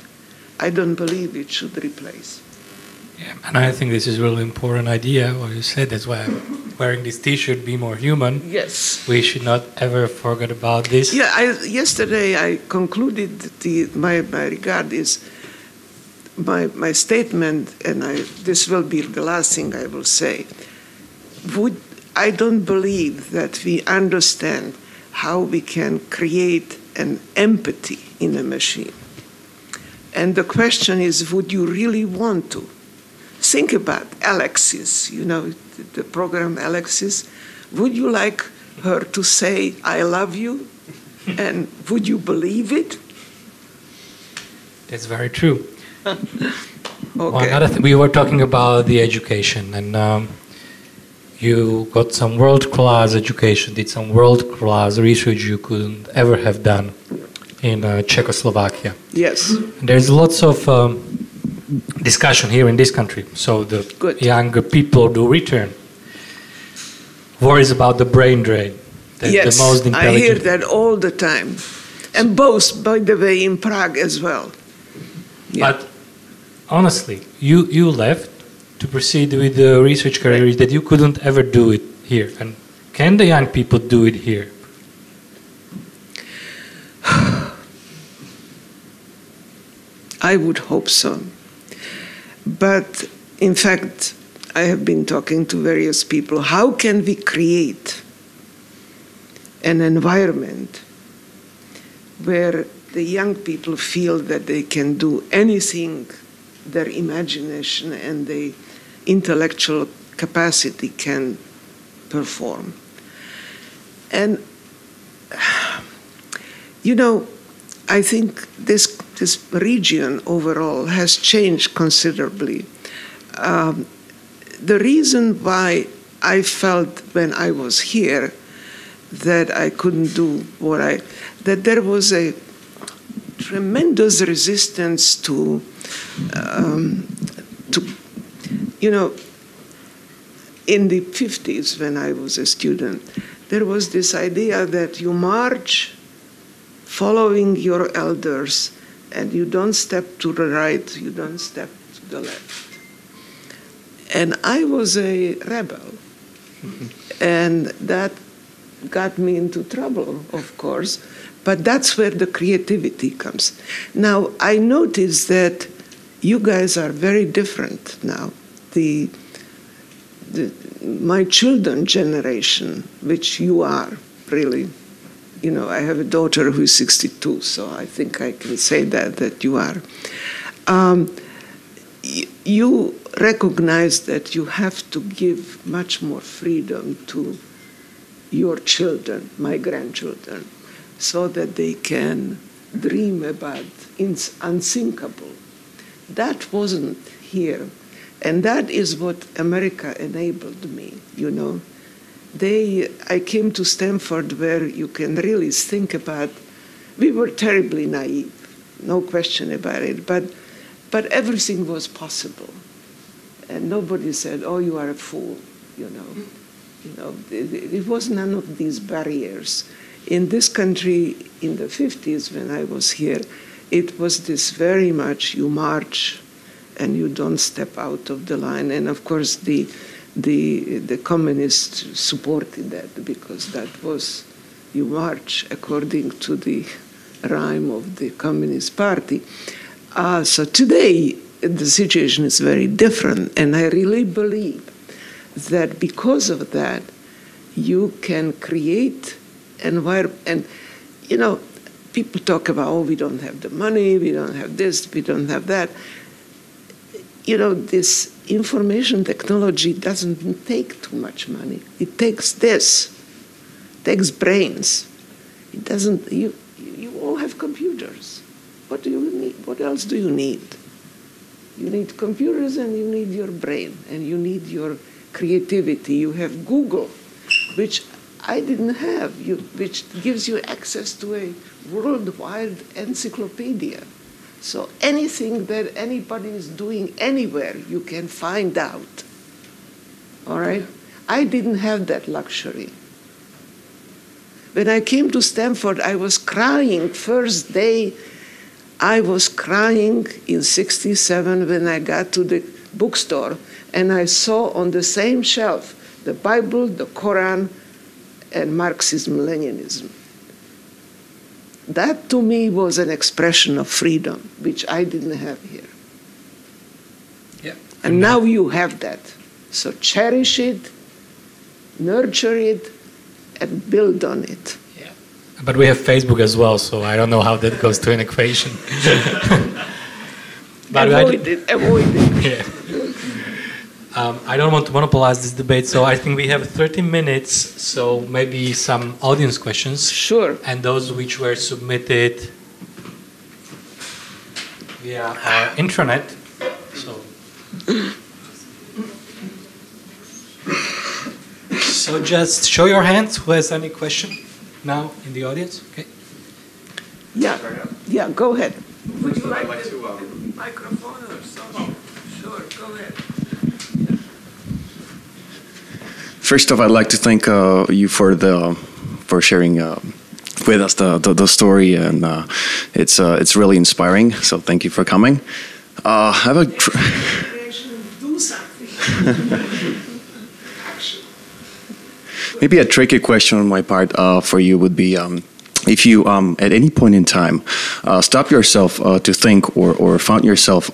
I don't believe it should replace. Yeah, and I think this is a really important idea, what you said. That's why I'm wearing this T-shirt, Be More Human. Yes. We should not ever forget about this. Yeah, yesterday I concluded my regard is my statement, and this will be the last thing I will say. I don't believe that we understand how we can create an empathy in a machine. And the question is, would you really want to? Think about Alexis, the program Alexis. Would you like her to say, I love you? And would you believe it? That's very true. Okay. Well, another thing, we were talking about the education, and you got some world-class education, did some world-class research you couldn't ever have done in Czechoslovakia. Yes. And there's lots of discussion here in this country. So the younger people do return. Worries about the brain drain. Yes, the most intelligent. I hear that all the time. And both, by the way, in Prague as well. Yeah. But honestly, you left to proceed with the research career that you couldn't ever do it here. And can the young people do it here? I would hope so. But in fact, I have been talking to various people. How can we create an environment where the young people feel that they can do anything their imagination and the intellectual capacity can perform? And, I think this region overall has changed considerably. The reason why I felt when I was here that I couldn't do that there was a tremendous resistance to in the 50s when I was a student, there was this idea that you march following your elders, and you don't step to the right, you don't step to the left. And I was a rebel, and that got me into trouble, of course, but that's where the creativity comes. Now, I notice that you guys are very different now. My children's generation, which you are, really, I have a daughter who is 62, so I think I can say that you are. You recognize that you have to give much more freedom to your children, my grandchildren, so that they can dream about unthinkable. That wasn't here. And that is what America enabled me, I came to Stanford where you can really think about, we were terribly naive, no question about it, but everything was possible. And nobody said, oh, you are a fool, It was none of these barriers. In this country, in the 50s when I was here, it was this very much, you march and you don't step out of the line. And of course, the communists supported that because that was, you march according to the rhyme of the Communist Party. So today, the situation is very different, and I really believe that because of that, you can create environment. And, people talk about, oh, we don't have the money, we don't have this, we don't have that. This information technology doesn't take too much money. It takes this. It takes brains. It doesn't, you all have computers. What do you need? What else do you need? You need computers and you need your brain and you need your creativity. You have Google, which I didn't have, which gives you access to a worldwide encyclopedia. So anything that anybody is doing anywhere, you can find out. All right? I didn't have that luxury. When I came to Stanford, I was crying. First day, I was crying in '67 when I got to the bookstore, and I saw on the same shelf the Bible, the Quran, and Marxism-Leninism. That to me was an expression of freedom, which I didn't have here. Yeah. And now you have that. So cherish it, nurture it, and build on it. Yeah. But we have Facebook as well, so I don't know how that goes to an equation. But avoid it. Yeah. I don't want to monopolize this debate, so I think we have 30 minutes, so maybe some audience questions. Sure. And those which were submitted via our intranet. So just show your hands who has any question now in the audience. Okay. Yeah, go ahead. Would you like the microphone or something? Sure, go ahead. First off, I'd like to thank you for sharing with us the story, and it's really inspiring. So thank you for coming. I have a do something. maybe a tricky question on my part for you would be if you at any point in time stop yourself to think or found yourself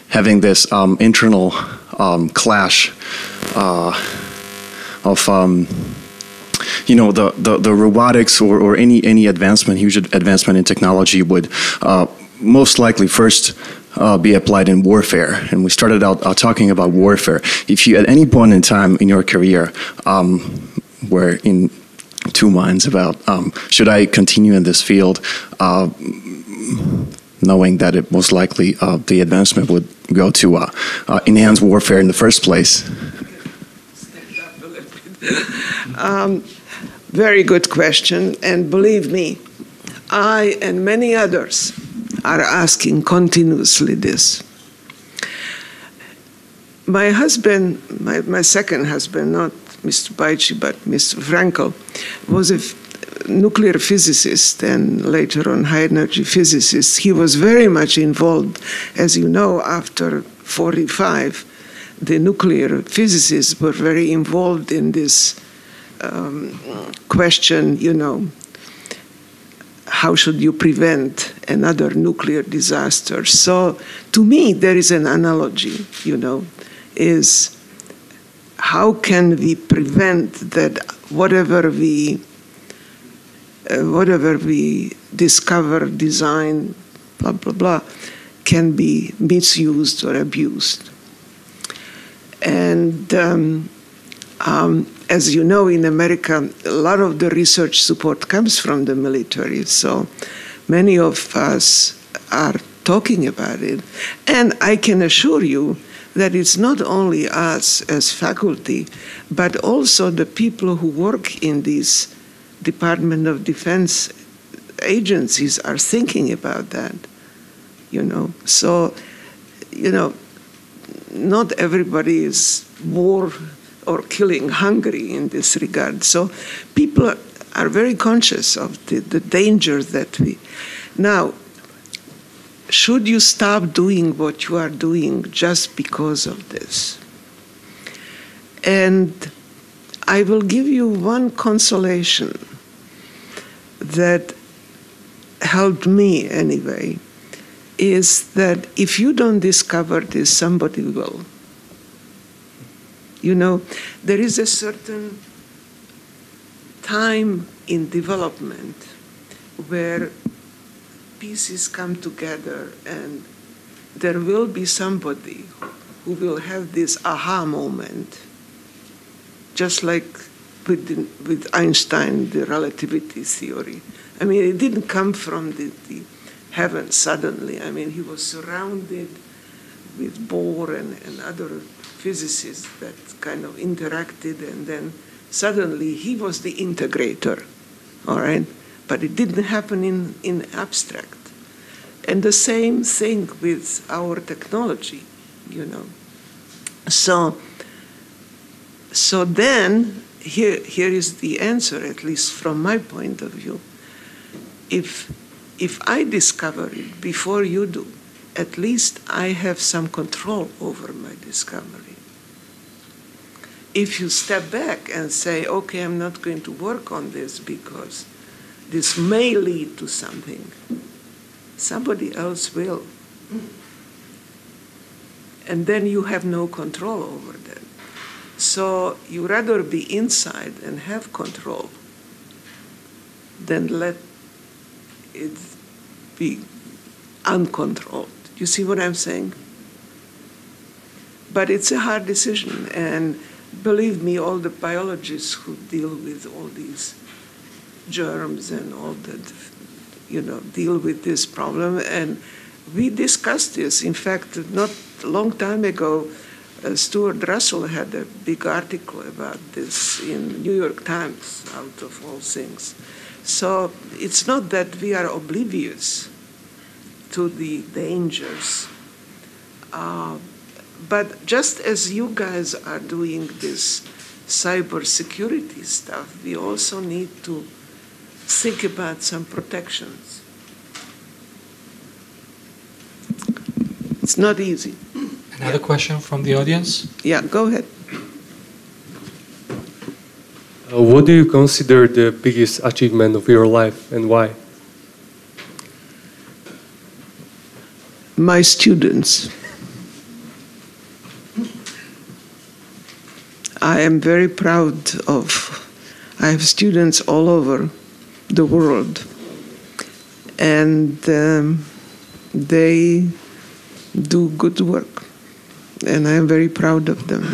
having this internal clash of the robotics or any advancement, huge advancement in technology would most likely first be applied in warfare. And we started out talking about warfare. If you at any point in time in your career were in two minds about should I continue in this field, knowing that it most likely the advancement would go to enhance warfare in the first place. Very good question, and believe me, I and many others are asking continuously this. My husband, my second husband, not Mr. Bajcsy, but Mr. Frankel, was a nuclear physicist and later on high energy physicist. He was very much involved, as you know, after 45, the nuclear physicists were very involved in this question, how should you prevent another nuclear disaster? So to me, there is an analogy, is how can we prevent that whatever we discover, design, blah, blah, blah, can be misused or abused. And as you know, in America, a lot of the research support comes from the military, so many of us are talking about it. And I can assure you that it's not only us as faculty, but also the people who work in these Department of Defense agencies are thinking about that, So, not everybody is war or killing hungry in this regard. So people are very conscious of the danger that we... Now, should you stop doing what you are doing just because of this? And I will give you one consolation that helped me anyway, is that if you don't discover this, somebody will. There is a certain time in development where pieces come together and there will be somebody who will have this aha moment, just like with Einstein, the relativity theory. I mean, it didn't come from the heaven suddenly. I mean, he was surrounded with Bohr and other physicists that kind of interacted, and then suddenly he was the integrator, all right? But it didn't happen in abstract. And the same thing with our technology, So then, here is the answer, at least from my point of view. If I discover it before you do, at least I have some control over my discovery. If you step back and say, okay, I'm not going to work on this because this may lead to something, somebody else will. And then you have no control over that. So you rather be inside and have control than let it be uncontrolled. You see what I'm saying? But it's a hard decision, and believe me, all the biologists who deal with all these germs and all that, deal with this problem, and we discussed this. In fact, not a long time ago, Stuart Russell had a big article about this in New York Times, out of all things. So it's not that we are oblivious to the dangers, but just as you guys are doing this cybersecurity stuff, we also need to think about some protections. It's not easy. Another question from the audience? Yeah, go ahead. What do you consider the biggest achievement of your life and why? My students. I am very proud of, I have students all over the world, and they do good work, and I am very proud of them.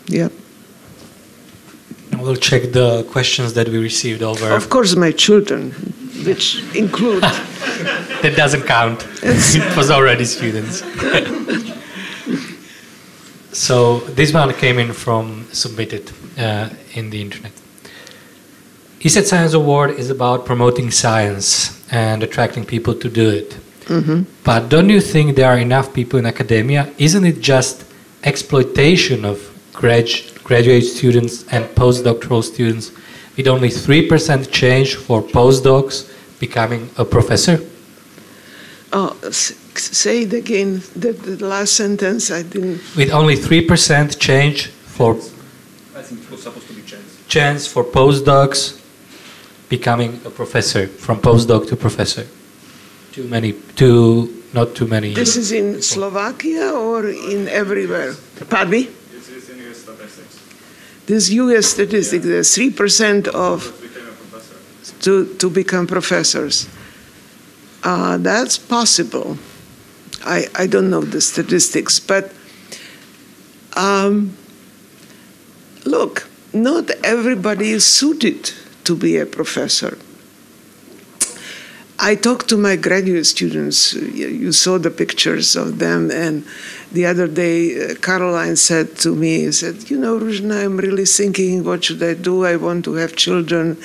Yeah. We'll check the questions that we received over. Of course, my children, which include. That doesn't count. It was already students. So this one came in from submitted in the internet. ESET Science Award is about promoting science and attracting people to do it. Mm-hmm. But don't you think there are enough people in academia? Isn't it just exploitation of graduate students and postdoctoral students with only 3% change for postdocs becoming a professor? Oh, say it again, the last sentence I didn't... With only 3% change for... I think it was supposed to be chance for postdocs becoming a professor, from postdoc to professor. Not too many. This is in Slovakia or in everywhere? Pardon me? This is in US statistics. This US statistics, the 3% of to become professors. That's possible. I don't know the statistics, but look, not everybody is suited to be a professor. I talked to my graduate students. You saw the pictures of them, and the other day Caroline said to me, Ruzenou, I'm really thinking, what should I do? I want to have children,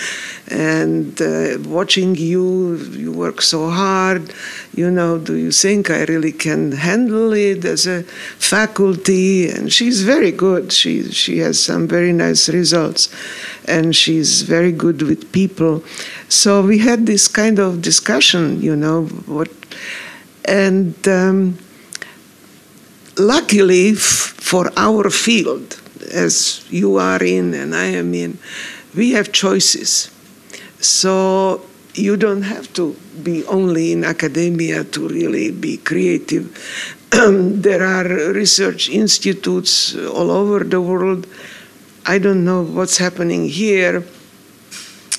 and watching you work so hard, do you think I really can handle it as a faculty? And she's very good. She has some very nice results, and she's very good with people. So we had this kind of discussion, luckily for our field, as you are in and I am in, we have choices. So you don't have to be only in academia to really be creative. There are research institutes all over the world. I don't know what's happening here.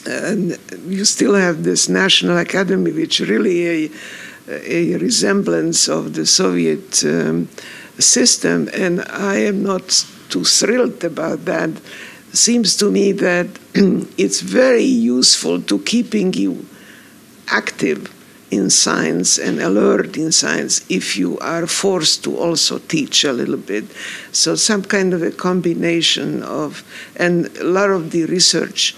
And you still have this National Academy, which really a resemblance of the Soviet system, and I am not too thrilled about that. Seems to me that it's very useful to keeping you active in science and alert in science if you are forced to also teach a little bit. So some kind of a combination of, and a lot of the research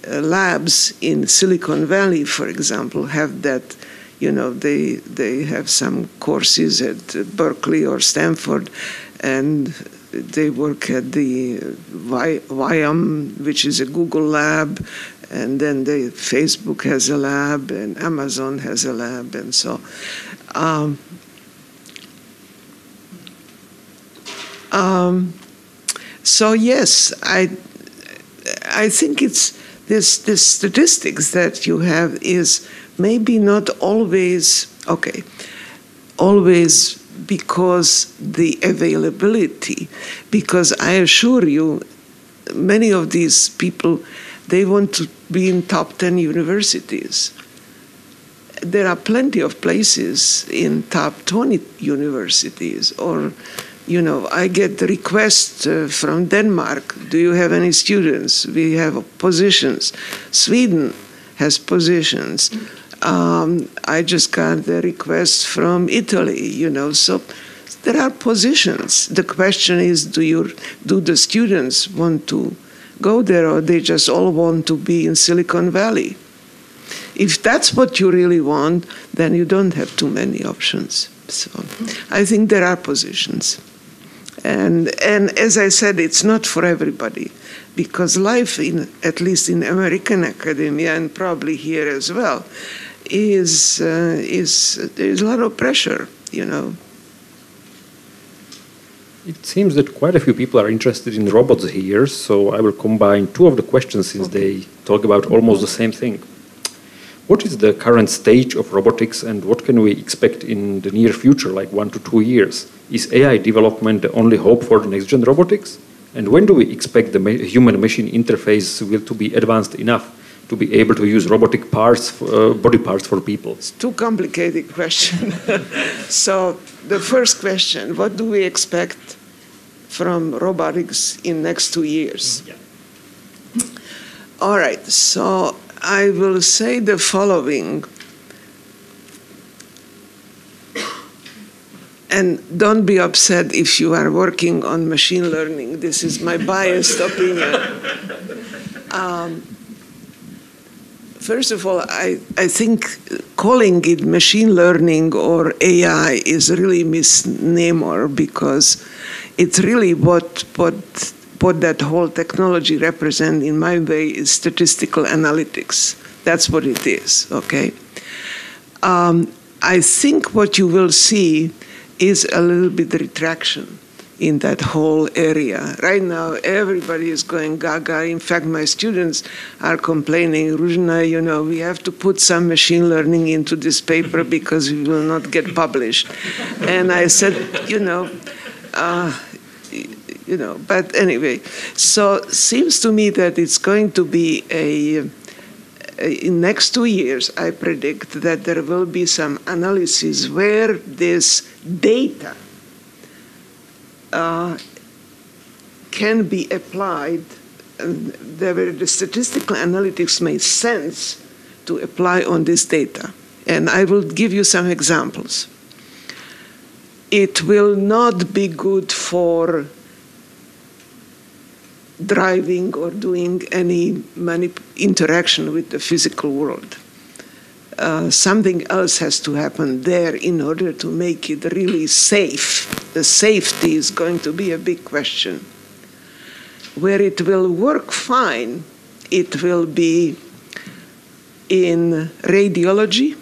labs in Silicon Valley, for example, have that. They have some courses at Berkeley or Stanford, and they work at the YM, which is a Google lab, And then Facebook has a lab, and Amazon has a lab, and so. So yes, I think it's this statistics that you have is maybe not always always because the availability, because I assure you, many of these people, they want to be in top 10 universities. There are plenty of places in top 20 universities, or, you know, I get the request from Denmark, do you have any students? We have positions. Sweden has positions. I just got the request from Italy, you know, so there are positions. The question is, do the students want to go there, or they just all want to be in Silicon Valley? If that's what you really want, then you don't have too many options. So I think there are positions. And as I said, it's not for everybody, because life, at least in American academia, and probably here as well, there's a lot of pressure, you know. It seems that quite a few people are interested in robots here, so I will combine two of the questions since they talk about almost the same thing. What is the current stage of robotics, and what can we expect in the near future, like 1 to 2 years? Is AI development the only hope for the next-gen robotics? And when do we expect the human-machine interface to be advanced enough to be able to use robotic parts, body parts for people? It's too complicated question. So the first question, what do we expect from robotics in next 2 years? Yeah. All right, so I will say the following. And don't be upset if you are working on machine learning. This is my biased opinion. First of all, I think calling it machine learning or AI is really misnomer, because it's really what that whole technology represents, in my way, is statistical analytics. That's what it is, okay? I think what you will see is a little bit retraction in that whole area. Right now, everybody is going gaga. In fact, my students are complaining, Ruzenou, you know, we have to put some machine learning into this paper because we will not get published. And I said, but anyway, so seems to me that it's going to be in next 2 years, I predict that there will be some analysis where this data can be applied, where the statistical analytics makes sense to apply on this data. And I will give you some examples. It will not be good for driving or doing any interaction with the physical world. Something else has to happen there in order to make it really safe. The safety is going to be a big question. Where it will work fine, it will be in radiology,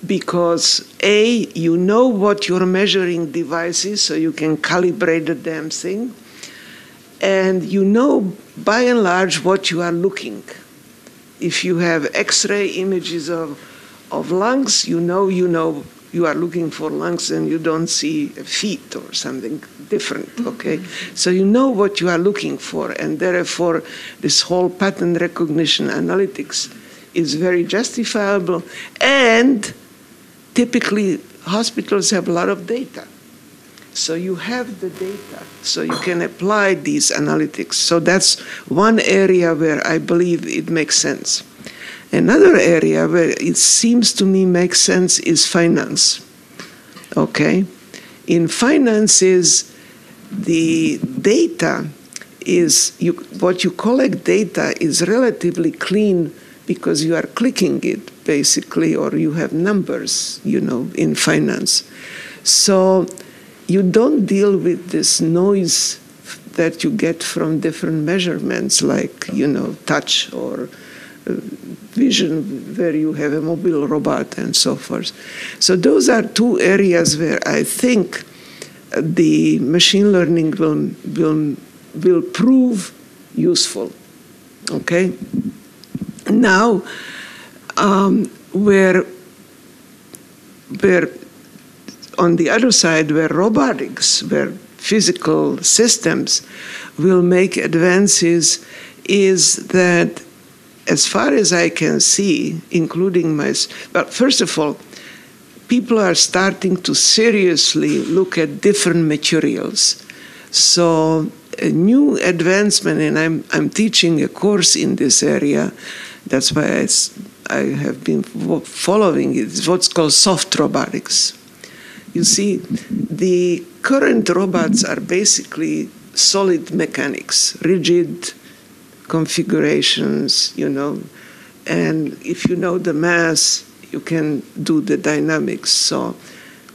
because you know what your measuring device is, so you can calibrate the damn thing, and you know by and large what you are looking. If you have X-ray images of lungs, you know you are looking for lungs and you don't see feet or something different, okay? So you know what you are looking for, and therefore this whole pattern recognition analytics is very justifiable, and typically hospitals have a lot of data. So you have the data, so you can apply these analytics. So that's one area where I believe it makes sense. Another area where it seems to me makes sense is finance, okay? In finances, the data is, what you collect data is relatively clean because you are clicking it, basically, or you have numbers, in finance. So you don't deal with this noise that you get from different measurements, like, touch or vision, where you have a mobile robot and so forth. So those are two areas where I think the machine learning will prove useful. Okay? Now, where on the other side, where robotics, where physical systems will make advances, is that, as far as I can see, including first of all, people are starting to seriously look at different materials. So a new advancement, and I'm teaching a course in this area, that's why I have been following it, it's what's called soft robotics. You see, the current robots are basically solid mechanics, rigid configurations, and if you know the mass, you can do the dynamics. So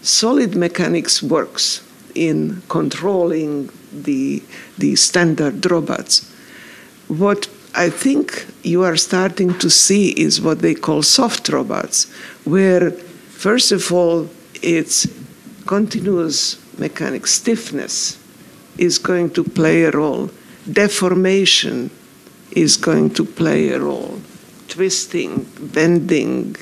solid mechanics works in controlling the standard robots. What I think you are starting to see is what they call soft robots, where, first of all, it's continuous mechanics. Stiffness is going to play a role. Deformation is going to play a role. Twisting, bending.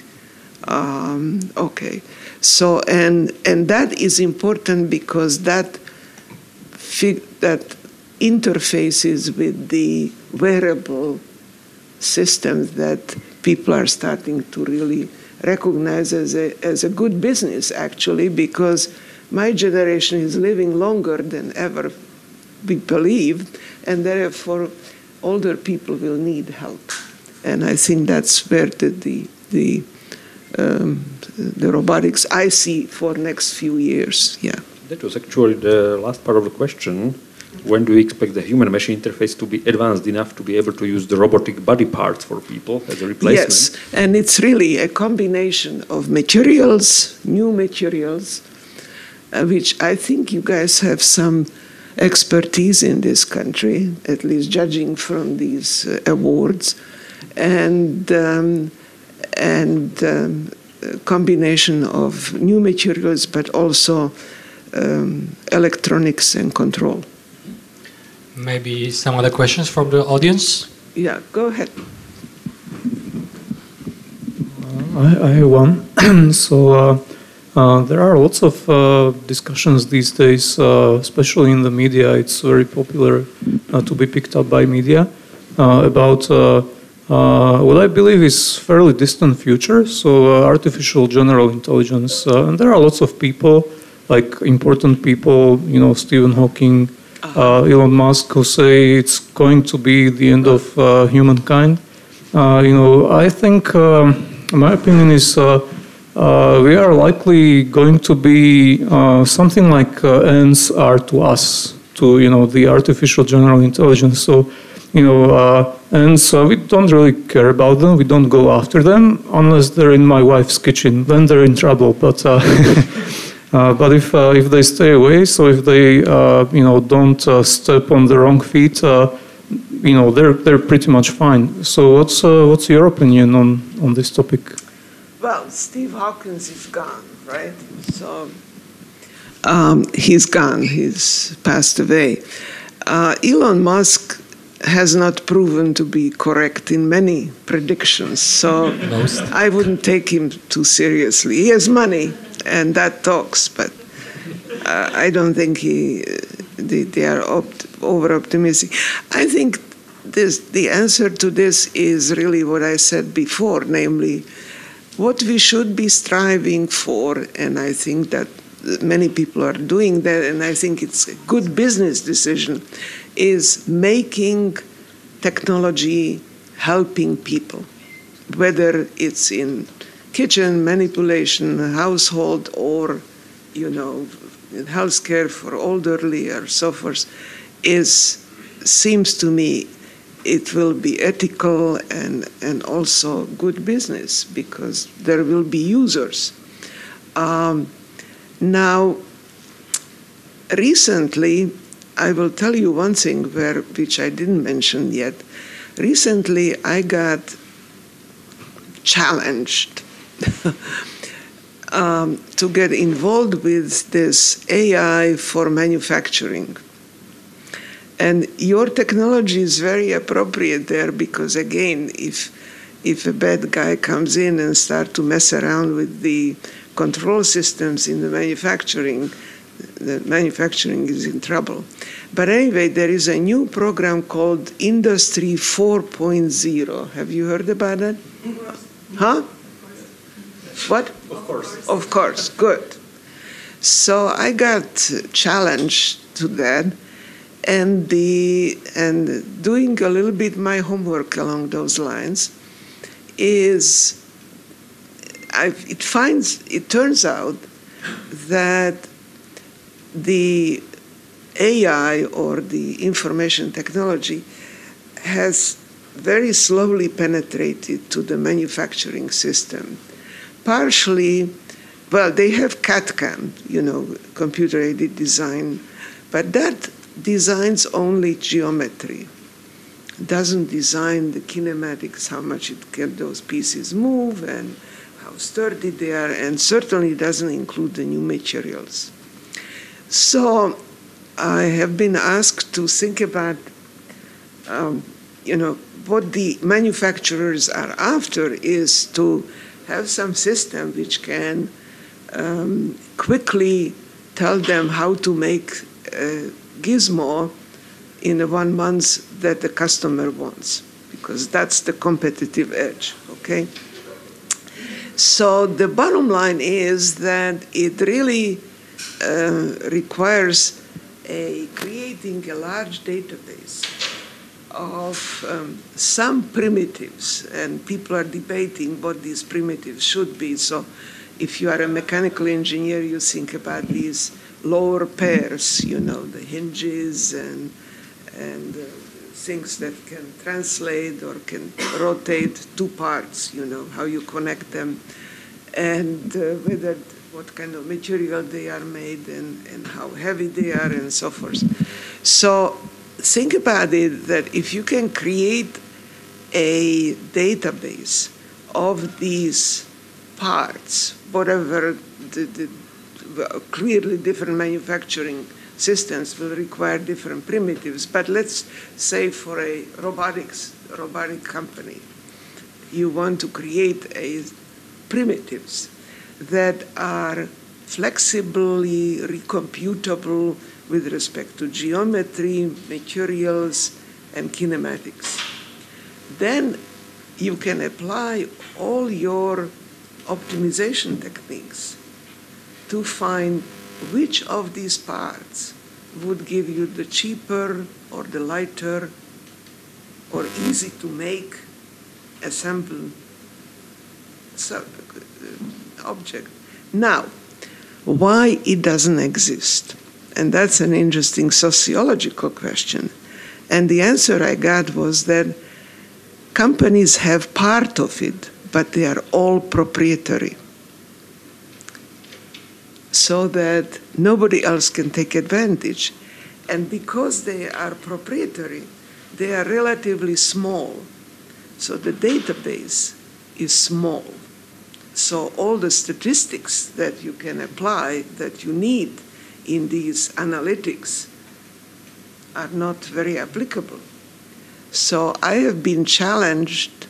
Okay. So, and that is important because that interfaces with the wearable systems that people are starting to really recognize as a good business, actually, because my generation is living longer than ever we believed, and therefore older people will need help. And I think that's where the robotics I see for next few years. Yeah. That was actually the last part of the question. When do you expect the human-machine interface to be advanced enough to be able to use the robotic body parts for people as a replacement? Yes, and it's really a combination of materials, new materials, which I think you guys have some expertise in this country, at least judging from these awards, and combination of new materials, but also electronics and control. Maybe some other questions from the audience? Yeah, go ahead. I have one. So there are lots of discussions these days, especially in the media. It's very popular to be picked up by media about what I believe is fairly distant future. So artificial general intelligence, and there are lots of people, like important people, Stephen Hawking, Elon Musk, who say it's going to be the end of humankind. I think my opinion is we are likely going to be something like ants are to us, to the artificial general intelligence. So ants, we don't really care about them. We don't go after them unless they're in my wife's kitchen. Then they're in trouble. But but if they stay away, so if they don't step on the wrong feet, they're pretty much fine. So what's your opinion on this topic? Well, Steve Hawkins is gone, right? So he's gone. He's passed away. Elon Musk has not proven to be correct in many predictions, so I wouldn't take him too seriously. He has money, and that talks, but I don't think they are over-optimistic. I think the answer to this is really what I said before, namely, what we should be striving for, and I think that many people are doing that, and I think it's a good business decision, is making technology helping people, whether it's in kitchen manipulation, household, or in healthcare for elderly or so forth. Seems to me it will be ethical and also good business because there will be users. Now, recently, I will tell you one thing which I didn't mention yet. Recently, I got challenged to get involved with this AI for manufacturing. And your technology is very appropriate there because, again, if a bad guy comes in and starts to mess around with the control systems in the manufacturing is in trouble. But anyway, there is a new program called Industry 4.0. Have you heard about it? Huh? What? Of course. Of course, good. So I got challenged to that, and doing a little bit my homework along those lines is it turns out that the AI or the information technology has very slowly penetrated to the manufacturing system. Partially, well, they have CAD/CAM, computer-aided design, but that designs only geometry. Doesn't design the kinematics, how much those pieces move and how sturdy they are, and certainly doesn't include the new materials. So I have been asked to think about, what the manufacturers are after is to have some system which can quickly tell them how to make a gizmo in the 1 month that the customer wants, because that's the competitive edge, okay? So the bottom line is that it really requires creating a large database of some primitives, and people are debating what these primitives should be. So if you are a mechanical engineer, you think about these lower pairs, the hinges and things that can translate or can rotate two parts, how you connect them, and what kind of material they are made and how heavy they are and so forth. So think about it that if you can create a database of these parts, whatever the clearly different manufacturing systems will require different primitives, but let's say for a robotic company, you want to create primitives that are flexibly recomputable with respect to geometry, materials, and kinematics. Then you can apply all your optimization techniques to find which of these parts would give you the cheaper or the lighter or easy to make, assemble object. Now, why it doesn't exist? And that's an interesting sociological question. And the answer I got was that companies have part of it, but they are all proprietary, so that nobody else can take advantage. And because they are proprietary, they are relatively small. So the database is small. So all the statistics that you can apply, that you need in these analytics, are not very applicable. So I have been challenged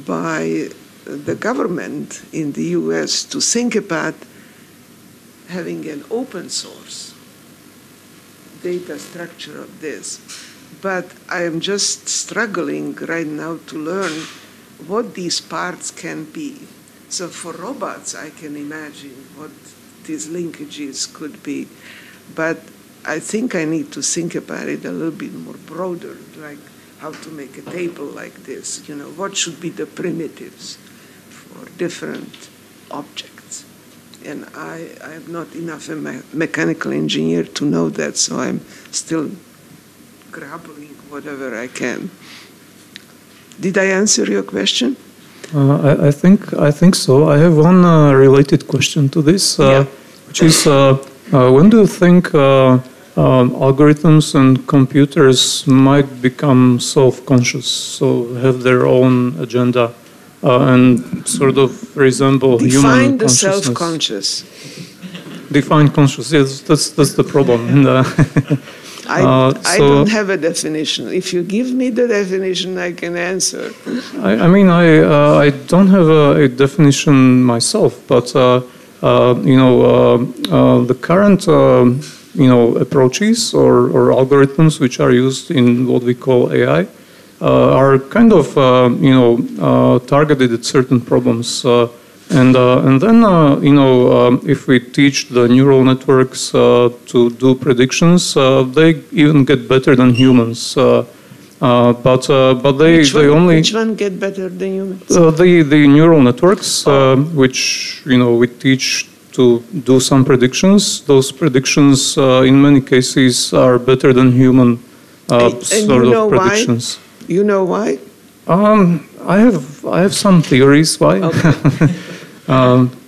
by the government in the US to think about having an open source data structure of this. But I am just struggling right now to learn what these parts can be. So for robots, I can imagine what these linkages could be. But I think I need to think about it a little bit more broader, like how to make a table like this. What should be the primitives for different objects? And I am not enough a mechanical engineer to know that, so I'm still grappling whatever I can. Did I answer your question? I think so. I have one related question to this, which is when do you think algorithms and computers might become self-conscious, so have their own agenda and sort of resemble human consciousness. Define the self-conscious. Define conscious, yes, that's the problem. And, I don't have a definition. If you give me the definition, I can answer. I mean, I don't have a definition myself, but the current approaches or algorithms which are used in what we call AI are kind of targeted at certain problems. And then if we teach the neural networks to do predictions, they even get better than humans. But they only. Which one get better than humans? The neural networks, which we teach to do some predictions. Those predictions, in many cases, are better than human sort of predictions. Why? You know why? I have some theories why. Okay.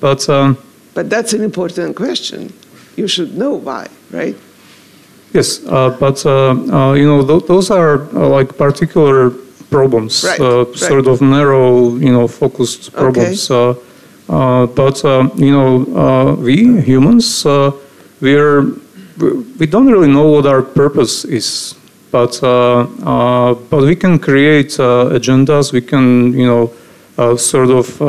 But that's an important question. You should know why, right? Yes, but those are like particular problems, right. Sort of narrow, focused problems. Okay. But we humans, we don't really know what our purpose is. But we can create agendas. We can sort of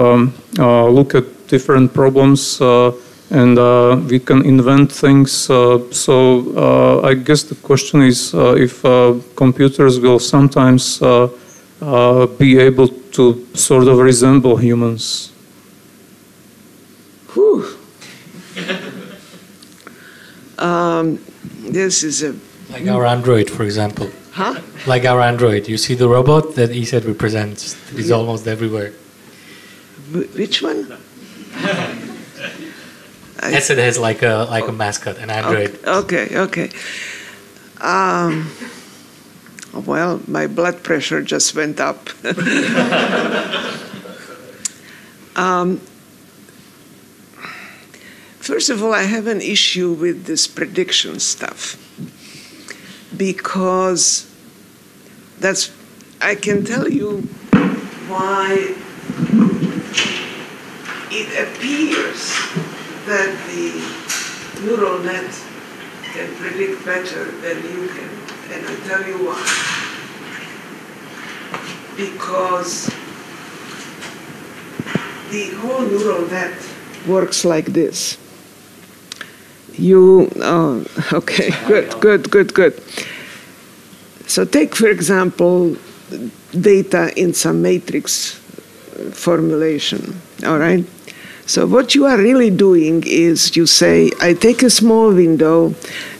look at different problems and we can invent things. So I guess the question is if computers will sometimes be able to sort of resemble humans. Whew. This is a... Like our Android, for example. Huh? Like our Android. You see the robot that ESET represents. It's almost everywhere. Which one? ESET has like a mascot, an Android. Okay. Well, my blood pressure just went up. First of all, I have an issue with this prediction stuff. Because I can tell you why it appears that the neural net can predict better than you can, and I'll tell you why. Because the whole neural net works like this. Okay, good. So take, for example, data in some matrix formulation, all right? So what you are really doing is you say, I take a small window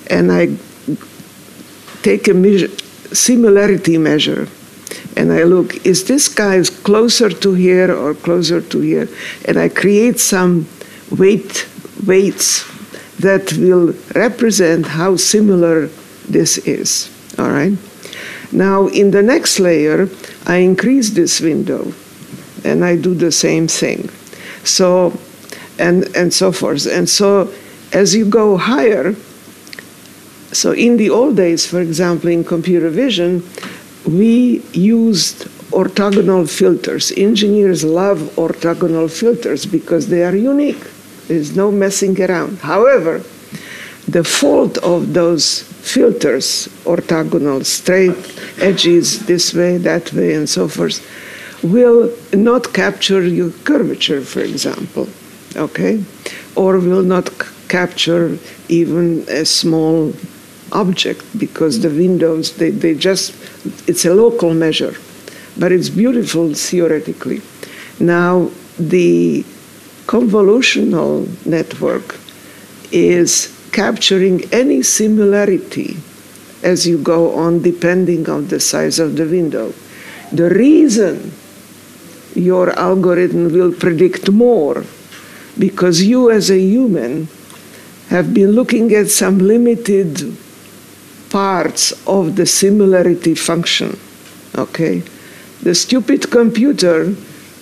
and I take a similarity measure and I look, is this guy closer to here or closer to here? And I create some weights that will represent how similar this is, all right? Now, in the next layer, I increase this window, and I do the same thing. So, and so forth. And so, as you go higher, so in the old days, for example, in computer vision, we used orthogonal filters. Engineers love orthogonal filters because they are unique. There's no messing around. However, the fault of those filters, orthogonal, straight edges this way, that way, and so forth, will not capture your curvature, for example, okay? Or will not capture even a small object because the windows, they just, it's a local measure, but it's beautiful theoretically. Now, the convolutional network is capturing any similarity as you go on depending on the size of the window. The reason your algorithm will predict more because you as a human have been looking at some limited parts of the similarity function, okay? The stupid computer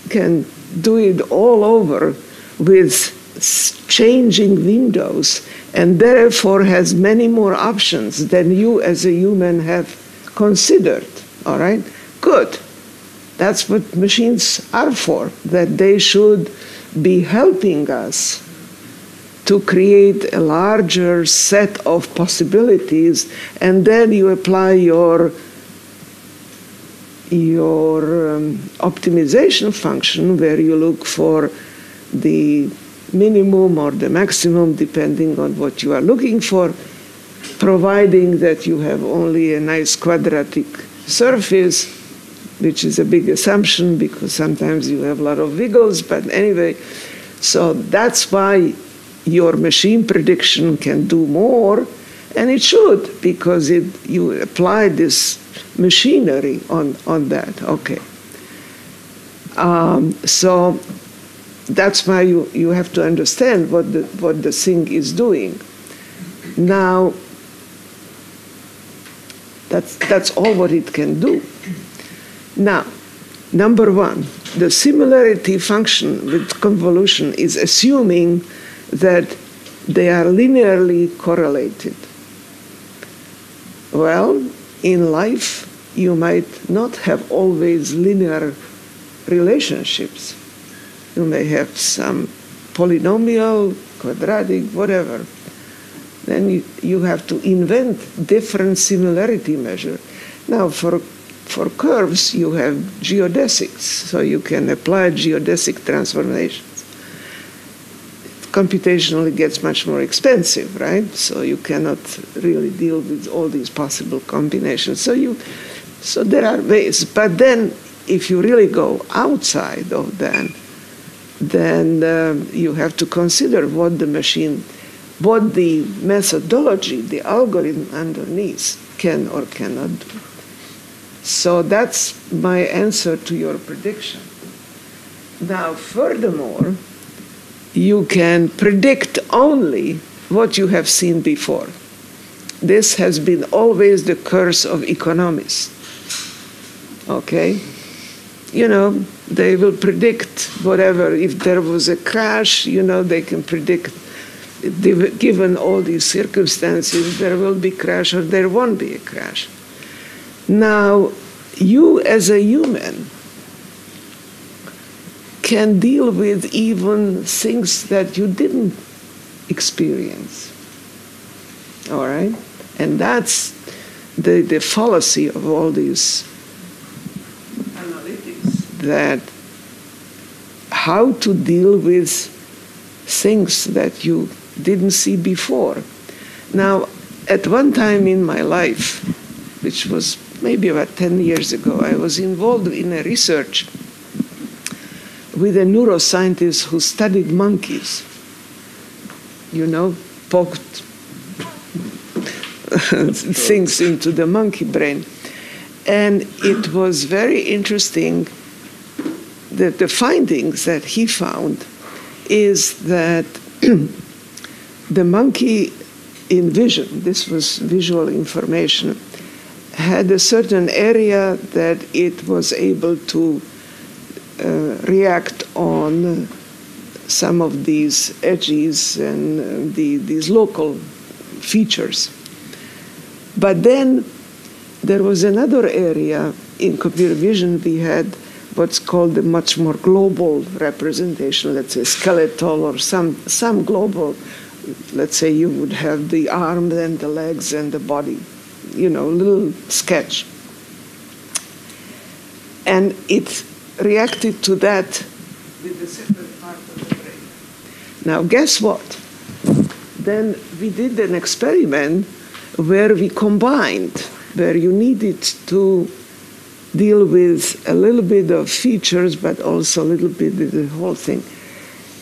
can do it all over with changing windows, and therefore has many more options than you as a human have considered. All right? Good. That's what machines are for, that they should be helping us to create a larger set of possibilities, and then you apply your optimization function where you look for the minimum or the maximum depending on what you are looking for, providing that you have only a nice quadratic surface, which is a big assumption because sometimes you have a lot of wiggles, but anyway, so that's why your machine prediction can do more, and it should, because you apply this machinery on that. Okay. So that's why you have to understand what the thing is doing. Now, that's all what it can do. Now, number one, the similarity function with convolution is assuming that they are linearly correlated. Well, in life, you might not have always linear relationships. You may have some polynomial, quadratic, whatever. Then you have to invent different similarity measure. Now, for curves, you have geodesics, so you can apply geodesic transformations. Computationally gets much more expensive, right? So you cannot really deal with all these possible combinations. So there are ways. But then, if you really go outside of that, then you have to consider what the methodology, the algorithm underneath can or cannot do. So that's my answer to your prediction. Now, furthermore, you can predict only what you have seen before. This has been always the curse of economists. Okay? You know, they will predict whatever. If there was a crash, you know, they can predict, given all these circumstances, there will be a crash or there won't be a crash. Now, you as a human can deal with even things that you didn't experience. All right? And that's the fallacy of all these analytics, that how to deal with things that you didn't see before. Now, at one time in my life, which was maybe about 10 years ago, I was involved in a research with a neuroscientist who studied monkeys. You know, poked things into the monkey brain. And it was very interesting that the findings that he found is that the monkey in vision, this was visual information, had a certain area that it was able to react on some of these edges and these local features. But then there was another area in computer vision. We had what's called a much more global representation, let's say skeletal or some global. Let's say you would have the arms and the legs and the body, you know, a little sketch. And it reacted to that with a separate part of the brain. Now, guess what? Then we did an experiment where we combined, where you needed to deal with a little bit of features, but also a little bit with the whole thing.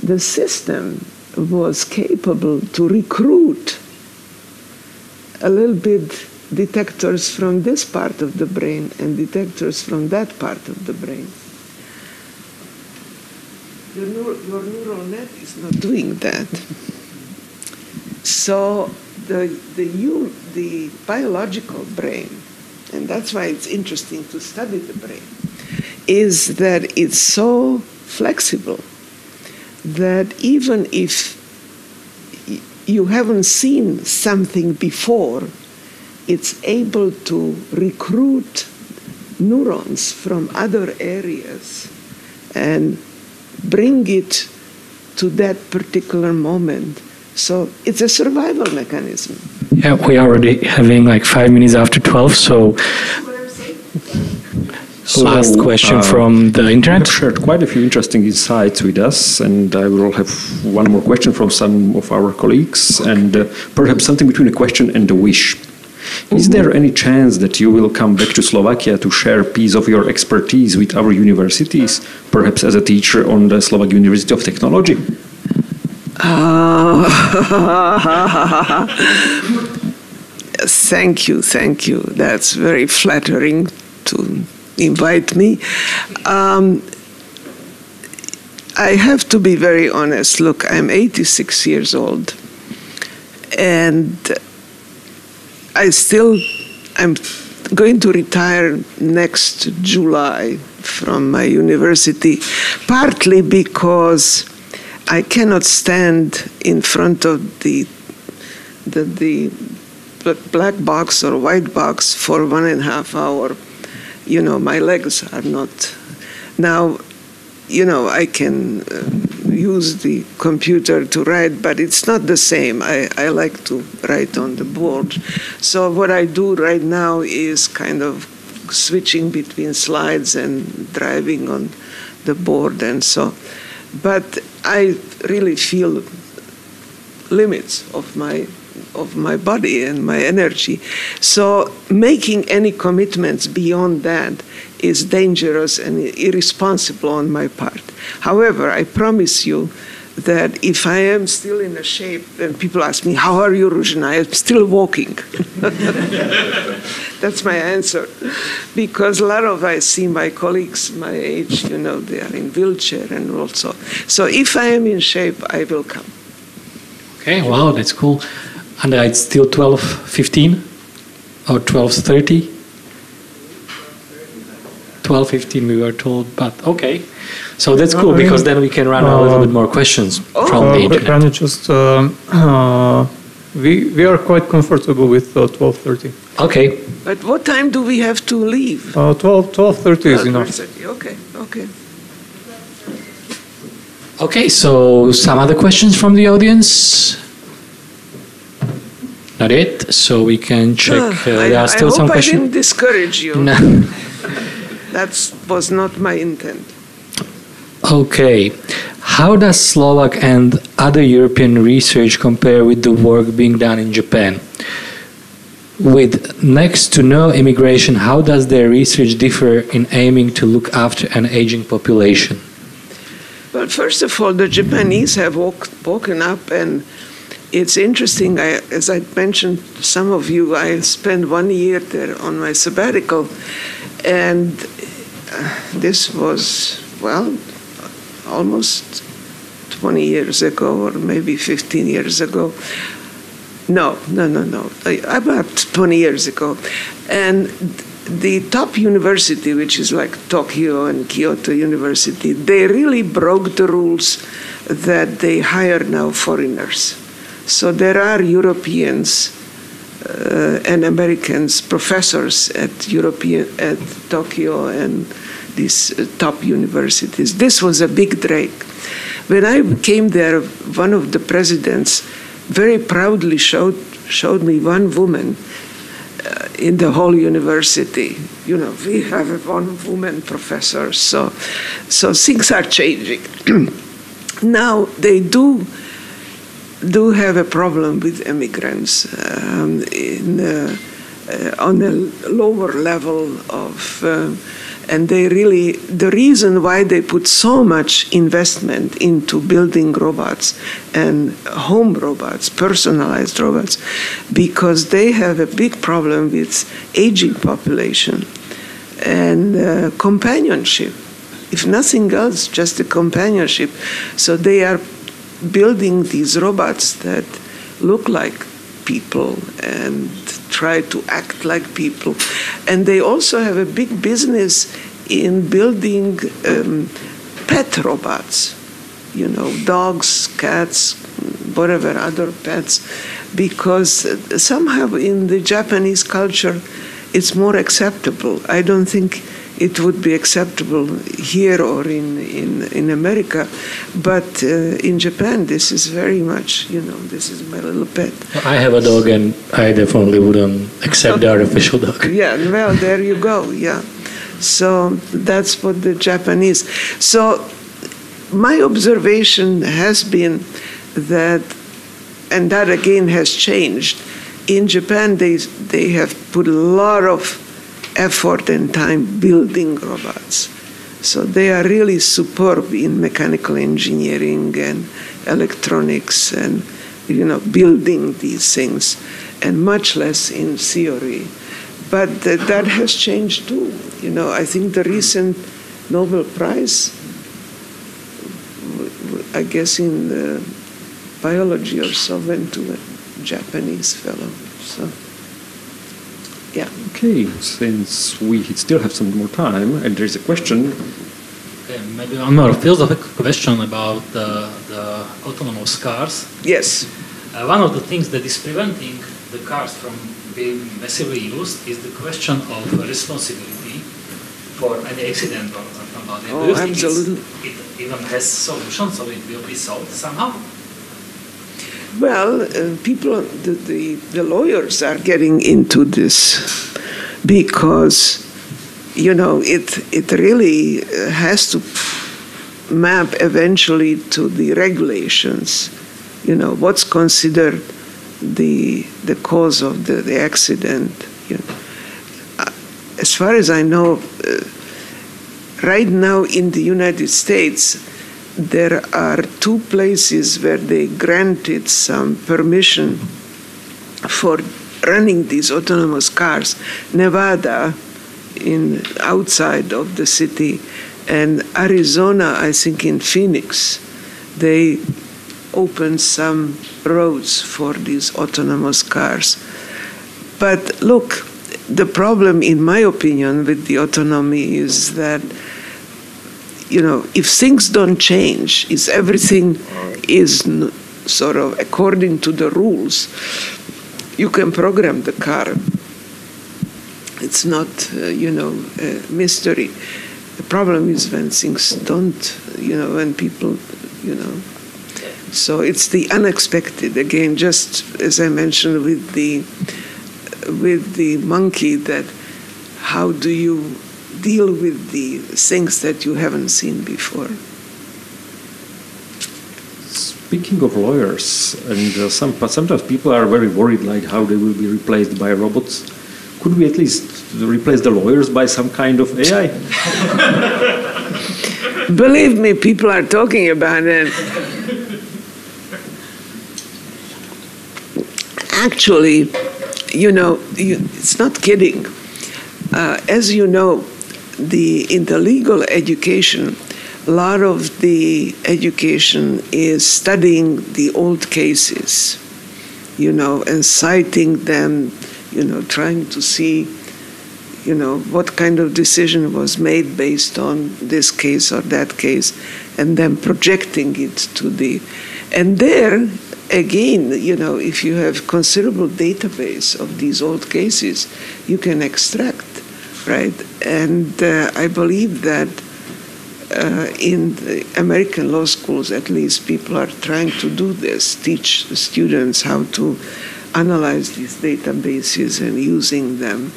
The system was capable to recruit a little bit detectors from this part of the brain and detectors from that part of the brain. Your neural net is not doing that. So the biological brain, and that's why it's interesting to study the brain, is that it's so flexible that even if you haven't seen something before, it's able to recruit neurons from other areas and bring it to that particular moment. So it's a survival mechanism. Yeah, we are already having like 5 minutes after 12, so last question from the internet. You have shared quite a few interesting insights with us, and I will have one more question from some of our colleagues, and perhaps something between a question and a wish. Is there any chance that you will come back to Slovakia to share a piece of your expertise with our universities, perhaps as a teacher on the Slovak University of Technology? Thank you. That's very flattering to invite me. I have to be very honest. Look, I'm 86 years old, and I'm going to retire next July from my university, partly because I cannot stand in front of the black box or white box for 1.5 hours. You know, my legs are not. Now, you know, I can use the computer to write, but it's not the same. I like to write on the board. So what I do right now is kind of switching between slides and driving on the board and so. But I really feel limits of my body and my energy. So making any commitments beyond that is dangerous and irresponsible on my part. However, I promise you that if I am still in a shape, and people ask me, how are you, Ruzenou? I'm still walking. That's my answer. Because I see my colleagues my age, you know, they are in wheelchair and also. So if I am in shape, I will come. Okay, wow, that's cool. And it's still 12:15 or 12:30? 12:15 we were told, but okay. So that's cool because then we can run a little bit more questions from the internet. Can you just, we are quite comfortable with 12:30. Okay. But what time do we have to leave? 12:30 is enough. Okay. Okay, so some other questions from the audience? Not yet, so we can check. There are still some questions. I hope I didn't discourage you. No. That was not my intent. Okay. How does Slovak and other European research compare with the work being done in Japan? With next to no immigration, how does their research differ in aiming to look after an aging population? Well, first of all, the Japanese have woken up, and it's interesting. As I mentioned to some of you, I spent 1 year there on my sabbatical, and this was, well, almost 20 years ago, or maybe 15 years ago. No, about 20 years ago. And the top university, which is like Tokyo and Kyoto University, they really broke the rules that they hire now foreigners. So there are Europeans and Americans, professors at Tokyo and these top universities. This was a big break. When I came there, one of the presidents very proudly showed me one woman in the whole university. You know, we have a one woman professor, so things are changing. Now they do have a problem with immigrants on a lower level of. And they really, the reason why they put so much investment into building robots and home robots, personalized robots, because they have a big problem with aging population and companionship. If nothing else, just the companionship. So they are building these robots that look like people and try to act like people. And they also have a big business in building pet robots dogs, cats, whatever other pets, because somehow in the Japanese culture it's more acceptable. I don't think it would be acceptable here or in America, but in Japan this is very much, this is my little pet. I have a dog and I definitely wouldn't accept the artificial dog. Yeah, well, there you go, yeah. So that's what the Japanese. So my observation has been that, and that again has changed, in Japan they have put a lot of effort and time building robots. So they are really superb in mechanical engineering and electronics and building these things, and much less in theory. But that has changed too. I think the recent Nobel Prize, I guess in biology or so, went to a Japanese fellow. So, yeah. Okay, since we still have some more time, and there's a question. Okay, maybe one more philosophical question about the autonomous cars. Yes. One of the things that is preventing the cars from being massively used is the question of responsibility for any accident or something about it. Oh, do you think absolutely. it even has solutions, so it will be solved somehow? Well, people, the lawyers are getting into this because, it really has to map eventually to the regulations. What's considered the cause of the accident. As far as I know, right now in the United States, there are 2 places where they granted some permission for running these autonomous cars. Nevada, outside of the city, and Arizona, I think in Phoenix, they opened some roads for these autonomous cars. But look, the problem, in my opinion, with the autonomy is that, if things don't change, if everything is sort of according to the rules, you can program the car. It's not, a mystery. The problem is when things don't, when people, So it's the unexpected, again, just as I mentioned with the monkey, that how do you deal with the things that you haven't seen before? Speaking of lawyers, and sometimes people are very worried, like how they will be replaced by robots. Could we at least replace the lawyers by some kind of AI? Believe me, people are talking about it. Actually, it's not kidding. As you know, in the legal education, a lot of the education is studying the old cases, and citing them, trying to see, what kind of decision was made based on this case or that case, and then projecting it to and there, again, if you have considerable database of these old cases, you can extract, right? And I believe that in the American law schools, at least, people are trying to do this, teach the students how to analyze these databases and using them.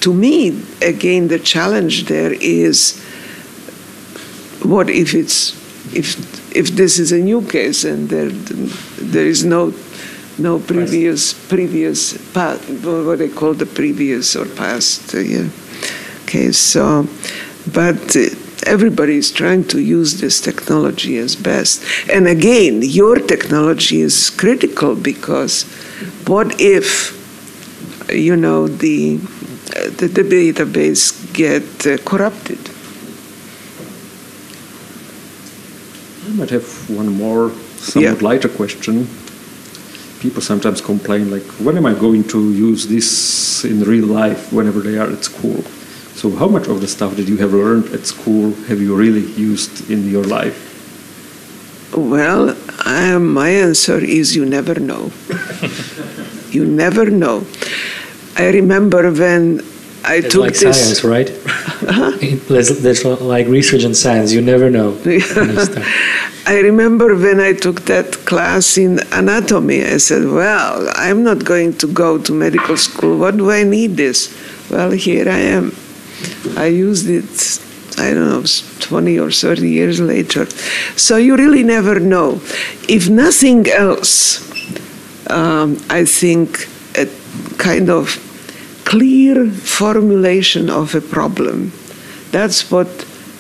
To me, again, the challenge there is, what if this is a new case and there is no previous past, what they call the previous or past case. So, but everybody is trying to use this technology as best. And again, your technology is critical, because what if the database get corrupted? I might have one more somewhat lighter question. People sometimes complain, like, when am I going to use this in real life whenever they are at school? So how much of the stuff that you have learned at school have you really used in your life? Well, my answer is you never know. You never know. I remember when I took like this... science, right? There's like research in science. You never know. I remember when I took that class in anatomy, I said, well, I'm not going to go to medical school. What do I need this? Well, here I am. I used it, I don't know, 20 or 30 years later. So you really never know. If nothing else, I think a kind of clear formulation of a problem. That's what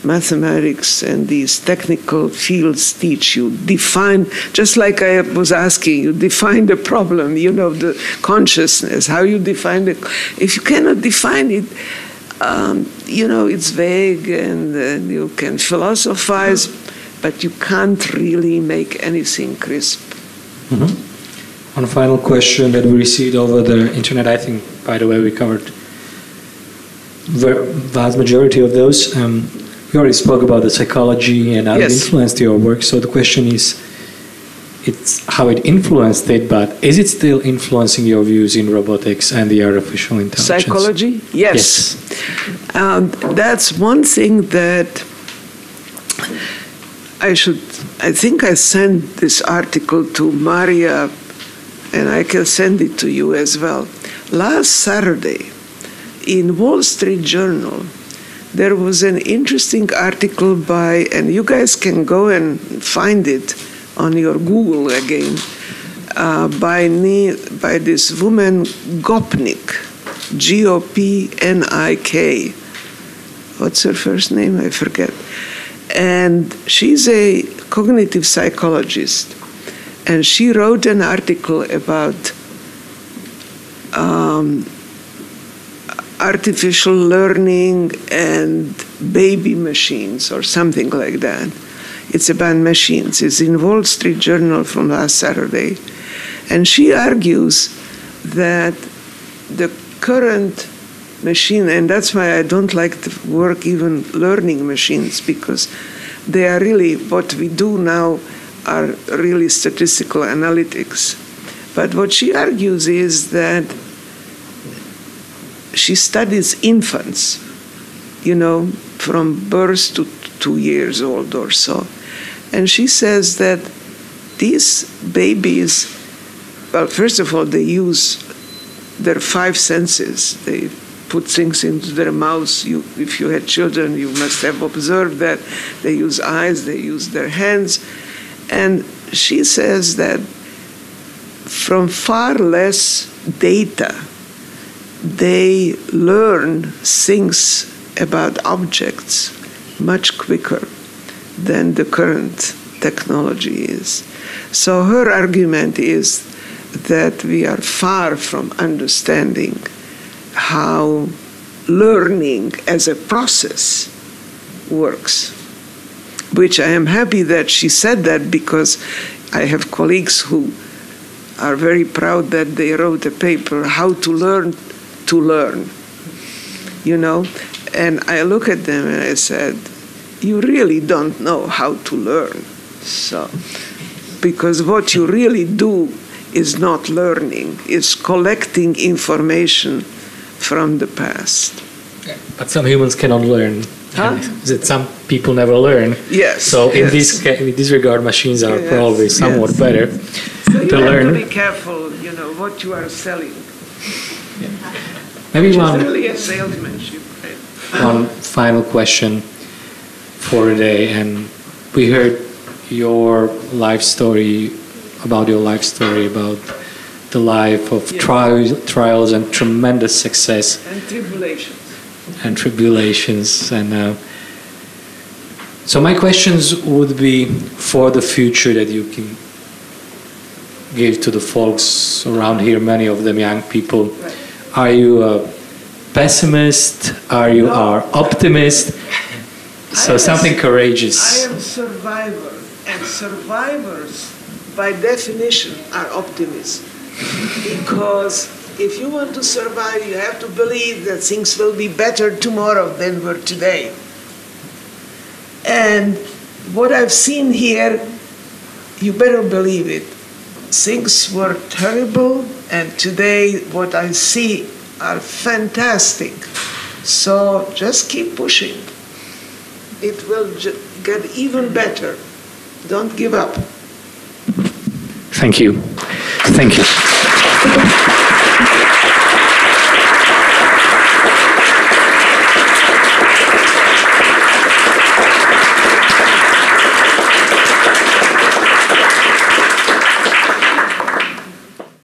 mathematics and these technical fields teach you. Define, just like I was asking you, define the problem, the consciousness, how you define it. If you cannot define it, it's vague and you can philosophize, but you can't really make anything crisp. Mm-hmm. One final question that we received over the internet. I think, by the way, we covered the vast majority of those. We already spoke about the psychology and how it influenced your work. So the question is, it's how it influenced it, but is it still influencing your views in robotics and the artificial intelligence? Psychology? Yes. That's one thing that I think I sent this article to Maria, and I can send it to you as well. Last Saturday, in Wall Street Journal, there was an interesting article by, and you guys can go and find it on your Google again, by this woman Gopnik, Gopnik. What's her first name? I forget. And she's a cognitive psychologist. And she wrote an article about artificial learning and baby machines or something like that. It's about machines. It's in Wall Street Journal from last Saturday. And she argues that the current machine, and that's why I don't like to work even learning machines, because they are really, what we do now are really statistical analytics. But what she argues is that she studies infants, from birth to 2 years old or so. And she says that these babies, well, first of all, they use their 5 senses. They put things into their mouths. If you had children, you must have observed that. They use eyes, they use their hands. And she says that from far less data, they learn things about objects much quicker than the current technology is. So her argument is that we are far from understanding how learning as a process works, which I am happy that she said that, because I have colleagues who are very proud that they wrote a paper, How to Learn to Learn, And I look at them and I said, you really don't know how to learn. So, because what you really do is not learning, it's collecting information from the past. But some humans cannot learn. Huh? That some people never learn. Yes. So in this regard, machines are probably somewhat better so you to learn. have to be careful, what you are selling. Maybe It's one. really a salesmanship. One final question for today, and we heard your life story, about the life of trials and tremendous success. And tribulations. And so my questions would be for the future that you can give to the folks around here, many of them young people. Right. Are you a pessimist? Are you an optimist? So something courageous. I am a survivor, and survivors, by definition, are optimists. Because if you want to survive, you have to believe that things will be better tomorrow than were today. And what I've seen here, you better believe it. Things were terrible, and today what I see are fantastic. So just keep pushing. It will get even better. Don't give up. Thank you. Thank you.